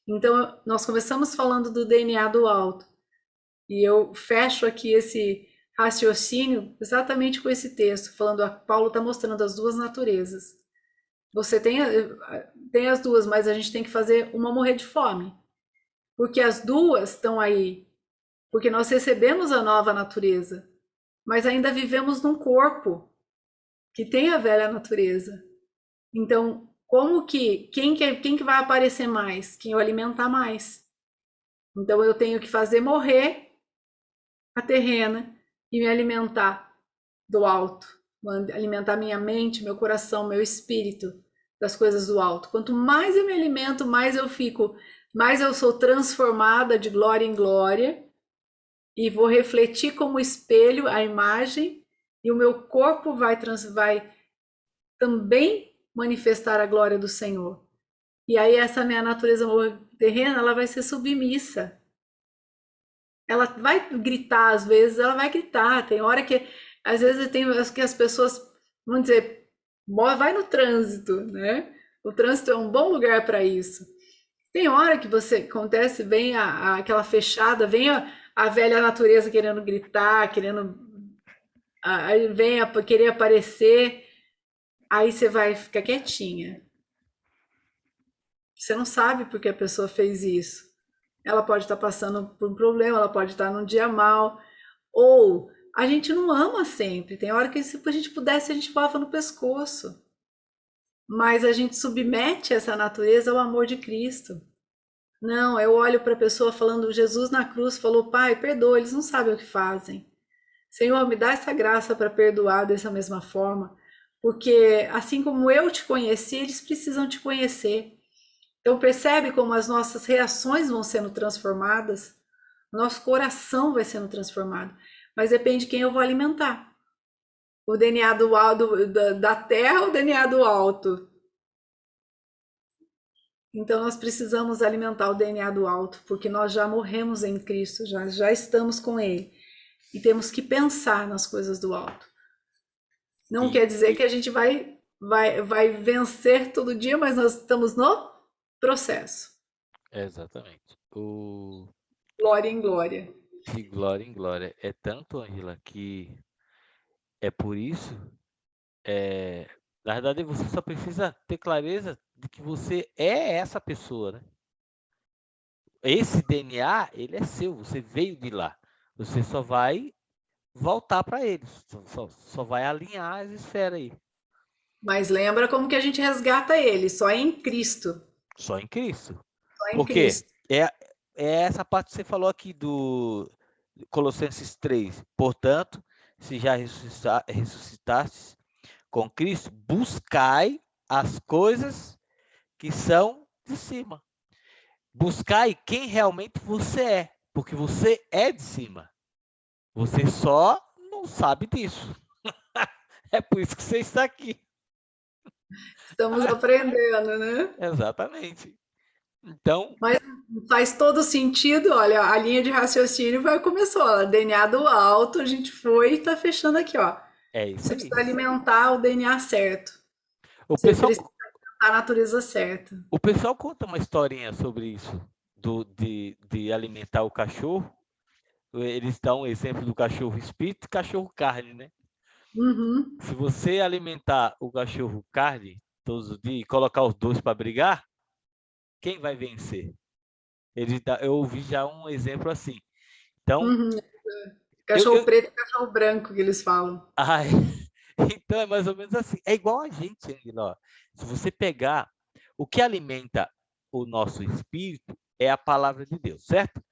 S2: Então nós começamos falando do DNA do alto. E eu fecho aqui esse raciocínio exatamente com esse texto, falando, Paulo está mostrando as duas naturezas. Você tem as duas, mas a gente tem que fazer uma morrer de fome. Porque as duas estão aí. Porque nós recebemos a nova natureza, mas ainda vivemos num corpo que tem a velha natureza. Então, quem que vai aparecer mais? Quem eu alimentar mais. Então eu tenho que fazer morrer a terrena e me alimentar do alto, alimentar minha mente, meu coração, meu espírito das coisas do alto. Quanto mais eu me alimento, mais eu fico, mais eu sou transformada de glória em glória e vou refletir como espelho a imagem e o meu corpo vai também manifestar a glória do Senhor. E aí essa minha natureza terrena, ela vai ser submissa. Ela vai gritar às vezes, ela vai gritar. Tem hora que, às vezes, tem que as pessoas vão dizer, vai no trânsito, né? O trânsito é um bom lugar para isso. Tem hora que acontece, vem aquela fechada, vem a velha natureza querendo gritar, aí vem querer aparecer, aí você vai ficar quietinha. Você não sabe por que a pessoa fez isso. Ela pode estar passando por um problema, ela pode estar num dia mal, ou a gente não ama sempre. Tem hora que se a gente pudesse, a gente voava no pescoço. Mas a gente submete essa natureza ao amor de Cristo. Não, eu olho para a pessoa falando, Jesus na cruz falou, Pai, perdoa, eles não sabem o que fazem. Senhor, me dá essa graça para perdoar dessa mesma forma, porque assim como eu te conheci, eles precisam te conhecer. Então percebe como as nossas reações vão sendo transformadas, nosso coração vai sendo transformado, mas depende de quem eu vou alimentar. O DNA do alto, da terra ou o DNA do alto? Então nós precisamos alimentar o DNA do alto, porque nós já morremos em Cristo, já estamos com Ele. E temos que pensar nas coisas do alto. Não quer dizer que a gente vai vencer todo dia, mas nós estamos no processo.
S1: Exatamente.
S2: Glória em glória.
S1: De glória em glória. É tanto, Angela, que é por isso, na verdade, você só precisa ter clareza de que você é essa pessoa, né? Esse DNA, ele é seu, você veio de lá. Você só vai voltar para ele, só vai alinhar as esferas aí.
S2: Mas lembra como que a gente resgata ele? Só em Cristo.
S1: Só em Cristo.
S2: Só em
S1: Porque
S2: Cristo.
S1: é essa parte que você falou aqui do Colossenses 3. Portanto, se já ressuscitastes com Cristo, buscai as coisas que são de cima. buscai quem realmente você é, porque você é de cima. Você só não sabe disso. É por isso que você está aqui.
S2: Estamos aprendendo, né?
S1: Exatamente. Então,
S2: Mas faz todo sentido, olha, a linha de raciocínio vai começou, ó, DNA do alto, a gente foi e tá fechando aqui, ó.
S1: é isso
S2: Você
S1: aí.
S2: precisa alimentar o DNA certo.
S1: O
S2: Você
S1: pessoal,
S2: precisa alimentar a natureza certa.
S1: o pessoal conta uma historinha sobre isso, de alimentar o cachorro. Eles dão um exemplo do cachorro espírito e cachorro carne, né?
S2: Uhum.
S1: Se você alimentar o cachorro carne todos os dias e colocar os dois para brigar, quem vai vencer? Eu ouvi já um exemplo assim. Então,
S2: Uhum.
S1: eu,
S2: Cachorro
S1: eu,
S2: preto e cachorro branco que eles falam.
S1: ai, então é mais ou menos assim. É igual a gente, Angela. Ó. Se você pegar o que alimenta o nosso espírito é a palavra de Deus, certo?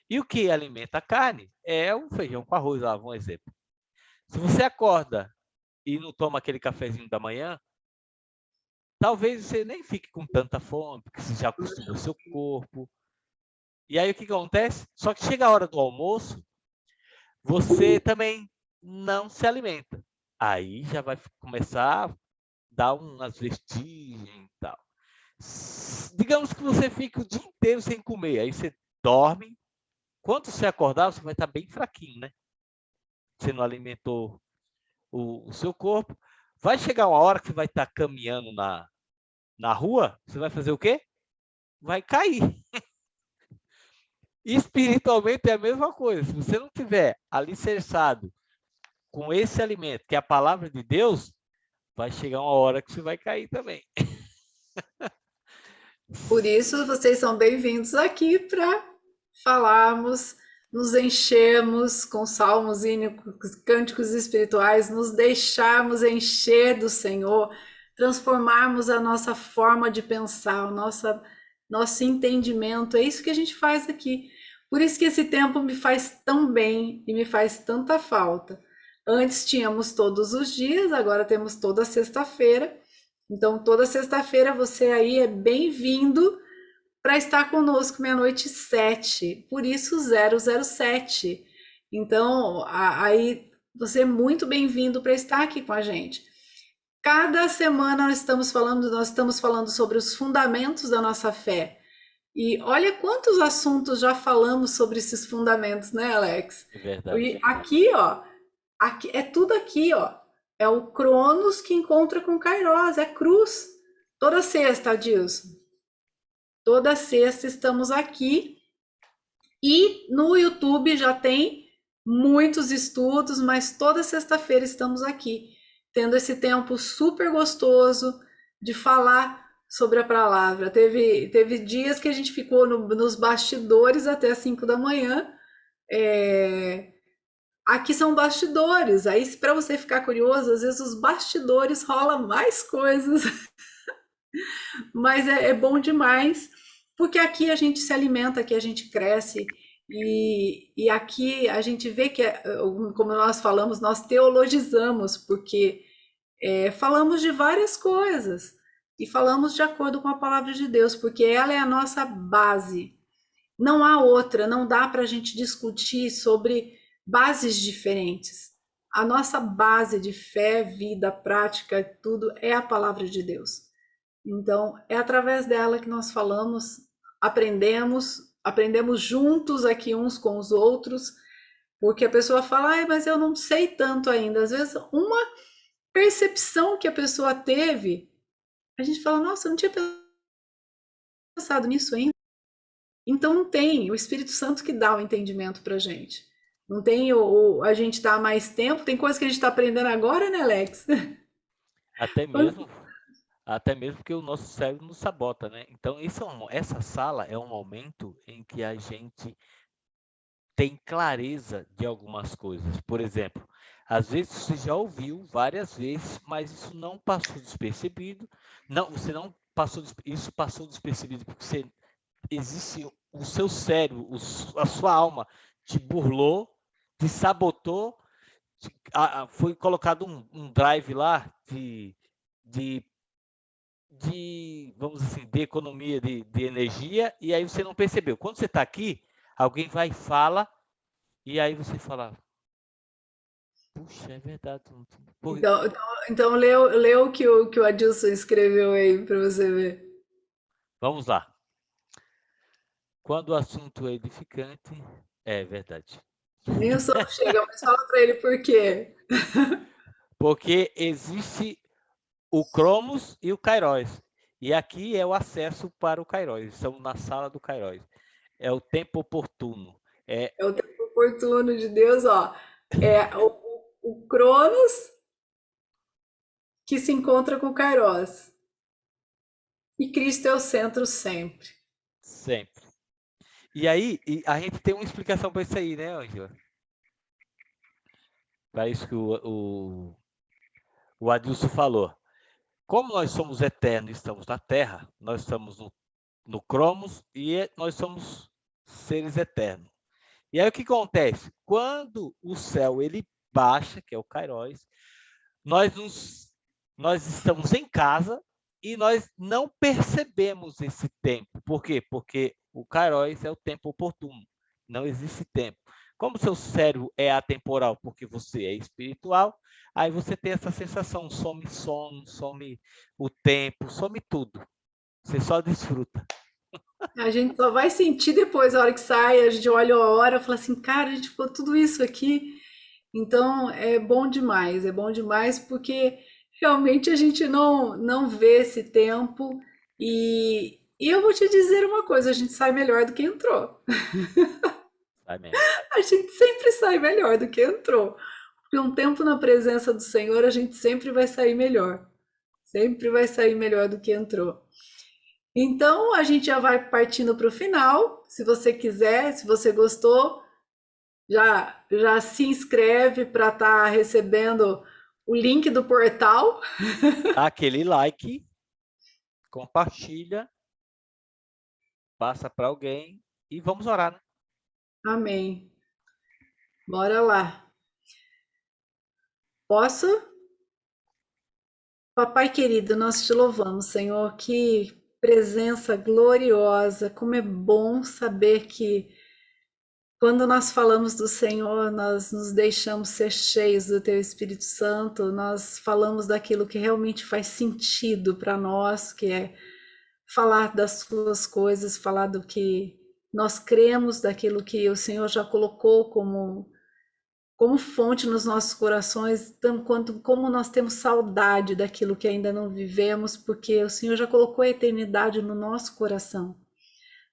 S1: E o que alimenta a carne é o feijão com arroz, lá, um exemplo. Se você acorda e não toma aquele cafezinho da manhã, talvez você nem fique com tanta fome, porque você já acostumou seu corpo. E aí o que acontece? Só que chega a hora do almoço, você também não se alimenta. Aí já vai começar a dar umas vestígios e tal. Digamos que você fica o dia inteiro sem comer, aí você dorme. Quando você acordar, você vai estar bem fraquinho, né? Você não alimentou o seu corpo. Vai chegar uma hora que você vai estar caminhando na rua, você vai fazer o quê? Vai cair. Espiritualmente é a mesma coisa. Se você não tiver alicerçado com esse alimento, que é a palavra de Deus, vai chegar uma hora que você vai cair também.
S2: Por isso, vocês são bem-vindos aqui para falarmos, nos enchermos com salmos, hínicos, cânticos espirituais, nos deixarmos encher do Senhor, transformarmos a nossa forma de pensar, o nosso entendimento. É isso que a gente faz aqui. Por isso que esse tempo me faz tão bem e me faz tanta falta. Antes tínhamos todos os dias, agora temos toda sexta-feira. Então, toda sexta-feira você aí é bem-vindo para estar conosco meia-noite e 7. Por isso 007. Então, aí você é muito bem-vindo para estar aqui com a gente. Cada semana nós estamos falando sobre os fundamentos da nossa fé. E olha quantos assuntos já falamos sobre esses fundamentos, né, Alex?
S1: É verdade.
S2: E aqui, ó, aqui, é tudo aqui, ó. É o Cronos que encontra com Kairos, é cruz. Toda sexta, Adilson. Toda sexta estamos aqui. E no YouTube já tem muitos estudos, mas toda sexta-feira estamos aqui, tendo esse tempo super gostoso de falar sobre a palavra. Teve dias que a gente ficou nos bastidores até as 5 da manhã. É, aqui são bastidores. Aí, para você ficar curioso, às vezes os bastidores rola mais coisas, mas é bom demais, porque aqui a gente se alimenta, aqui a gente cresce, e aqui a gente vê que, como nós falamos, nós teologizamos, porque falamos de várias coisas, e falamos de acordo com a palavra de Deus, porque ela é a nossa base. Não há outra, não dá para a gente discutir sobre bases diferentes. A nossa base de fé, vida, prática, tudo é a palavra de Deus. Então, é através dela que nós falamos, aprendemos juntos aqui uns com os outros, porque a pessoa fala, ai, mas eu não sei tanto ainda. Às vezes, uma percepção que a pessoa teve, a gente fala, nossa, eu não tinha pensado nisso ainda. Então não tem o Espírito Santo que dá o entendimento para gente. Não tem a gente está há mais tempo, tem coisa que a gente está aprendendo agora, né, Alex?
S1: Até mesmo, até mesmo que o nosso cérebro nos sabota, né? Então, essa sala é um momento em que a gente tem clareza de algumas coisas. Por exemplo, às vezes você já ouviu várias vezes, mas isso não passou despercebido. Não, você não passou, isso passou despercebido porque você existe o seu cérebro, a sua alma te burlou, te sabotou, foi colocado um drive lá de vamos assim, de economia de energia, e aí você não percebeu. Quando você está aqui, alguém vai e fala, e aí você fala, puxa, é verdade.
S2: Então lê o que o Adilson escreveu aí para você ver.
S1: Vamos lá. Quando o assunto é edificante, é verdade.
S2: Nem o sono chega, mas fala para ele por quê.
S1: Porque existe o Cromos e o Kairos. E aqui é o acesso para o Kairos. Estamos na sala do Kairos. É o tempo oportuno. É
S2: É o tempo oportuno de Deus, ó. É o Cronos que se encontra com o Kairos. E Cristo é o centro sempre.
S1: sempre. E aí, a gente tem uma explicação para isso aí, né, Ângela? Para isso que o Adilson falou. Como nós somos eternos e estamos na Terra, nós estamos no Cromos e nós somos seres eternos. E aí o que acontece? Quando o céu ele baixa, que é o Kairos, nós estamos em casa e nós não percebemos esse tempo. Por quê? Porque o Kairos é o tempo oportuno. Não existe tempo. Como seu cérebro é atemporal porque você é espiritual, aí você tem essa sensação, some sono, some o tempo, some tudo. Você só desfruta.
S2: A gente só vai sentir depois, a hora que sai, a gente olha a hora e fala assim, cara, a gente ficou tudo isso aqui. Então é bom demais porque realmente a gente não vê esse tempo e eu vou te dizer uma coisa, a gente sai melhor do que entrou.
S1: Vai mesmo.
S2: A gente sempre sai melhor do que entrou. Porque um tempo na presença do Senhor, a gente sempre vai sair melhor. Sempre vai sair melhor do que entrou. Então, a gente já vai partindo para o final. Se você quiser, se você gostou, já se inscreve para estar recebendo o link do portal.
S1: Dá aquele like, compartilha, passa para alguém e vamos orar, né?
S2: Amém. Bora lá. Posso? Papai querido, nós te louvamos, Senhor. Que presença gloriosa. Como é bom saber que quando nós falamos do Senhor, nós nos deixamos ser cheios do Teu Espírito Santo, nós falamos daquilo que realmente faz sentido para nós, que é falar das Suas coisas, falar do que nós cremos, daquilo que o Senhor já colocou como fonte nos nossos corações, tanto quanto como nós temos saudade daquilo que ainda não vivemos, porque o Senhor já colocou a eternidade no nosso coração.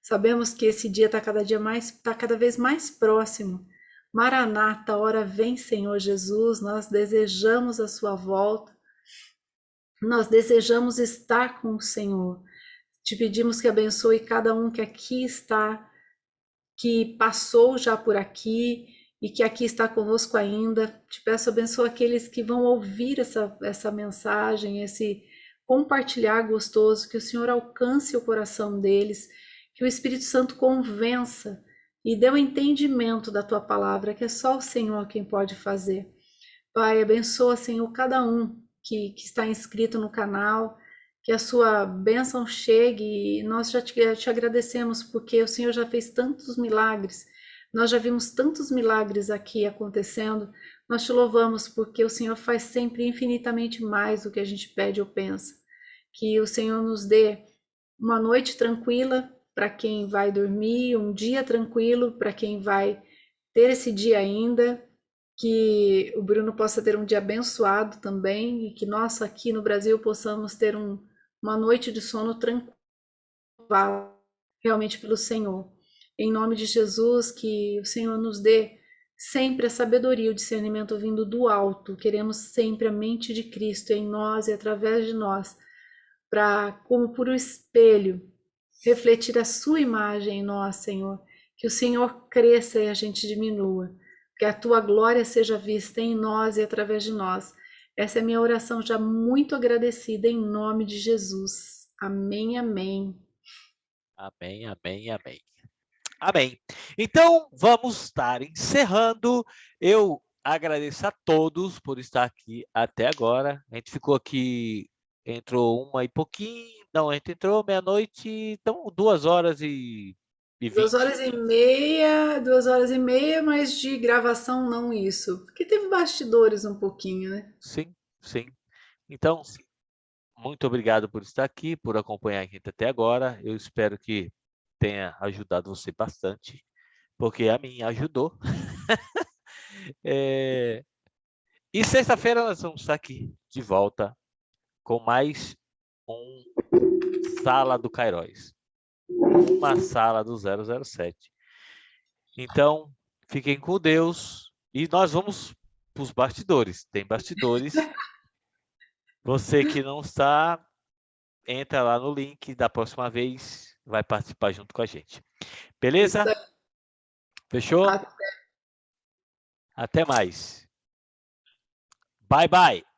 S2: Sabemos que esse dia está cada vez mais próximo. Maranata, hora vem, Senhor Jesus. Nós desejamos a sua volta. Nós desejamos estar com o Senhor. Te pedimos que abençoe cada um que aqui está, que passou já por aqui e que aqui está conosco ainda. Te peço abençoa aqueles que vão ouvir essa mensagem, esse compartilhar gostoso, que o Senhor alcance o coração deles, que o Espírito Santo convença e dê o entendimento da tua palavra, que é só o Senhor quem pode fazer. Pai, abençoa, Senhor, cada um que está inscrito no canal, que a sua bênção chegue e nós já te agradecemos porque o Senhor já fez tantos milagres, nós já vimos tantos milagres aqui acontecendo, nós te louvamos porque o Senhor faz sempre infinitamente mais do que a gente pede ou pensa. Que o Senhor nos dê uma noite tranquila para quem vai dormir, um dia tranquilo para quem vai ter esse dia ainda, que o Bruno possa ter um dia abençoado também e que nós aqui no Brasil possamos ter uma noite de sono tranquila, realmente pelo Senhor. Em nome de Jesus, que o Senhor nos dê sempre a sabedoria e o discernimento vindo do alto. Queremos sempre a mente de Cristo em nós e através de nós, para, como por um espelho, refletir a sua imagem em nós, Senhor. Que o Senhor cresça e a gente diminua. Que a tua glória seja vista em nós e através de nós. Essa é a minha oração já muito agradecida em nome de Jesus. Amém, amém.
S1: Amém, amém, amém. Amém. Então, vamos estar encerrando. Eu agradeço a todos por estar aqui até agora. A gente ficou aqui entrou 1 e pouquinho. Não, a gente entrou meia-noite, então 2h20.
S2: 2h30, mas de gravação não isso. Porque teve bastidores um pouquinho, né?
S1: Sim, sim. Então, muito obrigado por estar aqui, por acompanhar a gente até agora. Eu espero que tenha ajudado você bastante, porque a mim ajudou. E sexta-feira nós vamos estar aqui de volta com mais um Sala do Cairóis, uma sala do 007. Então, fiquem com Deus e nós vamos para os bastidores. Tem bastidores. Você que não está, entra lá no link da próxima vez, vai participar junto com a gente.
S2: Isso
S1: Beleza?
S2: aí.
S1: Fechou? Até mais. Bye, bye.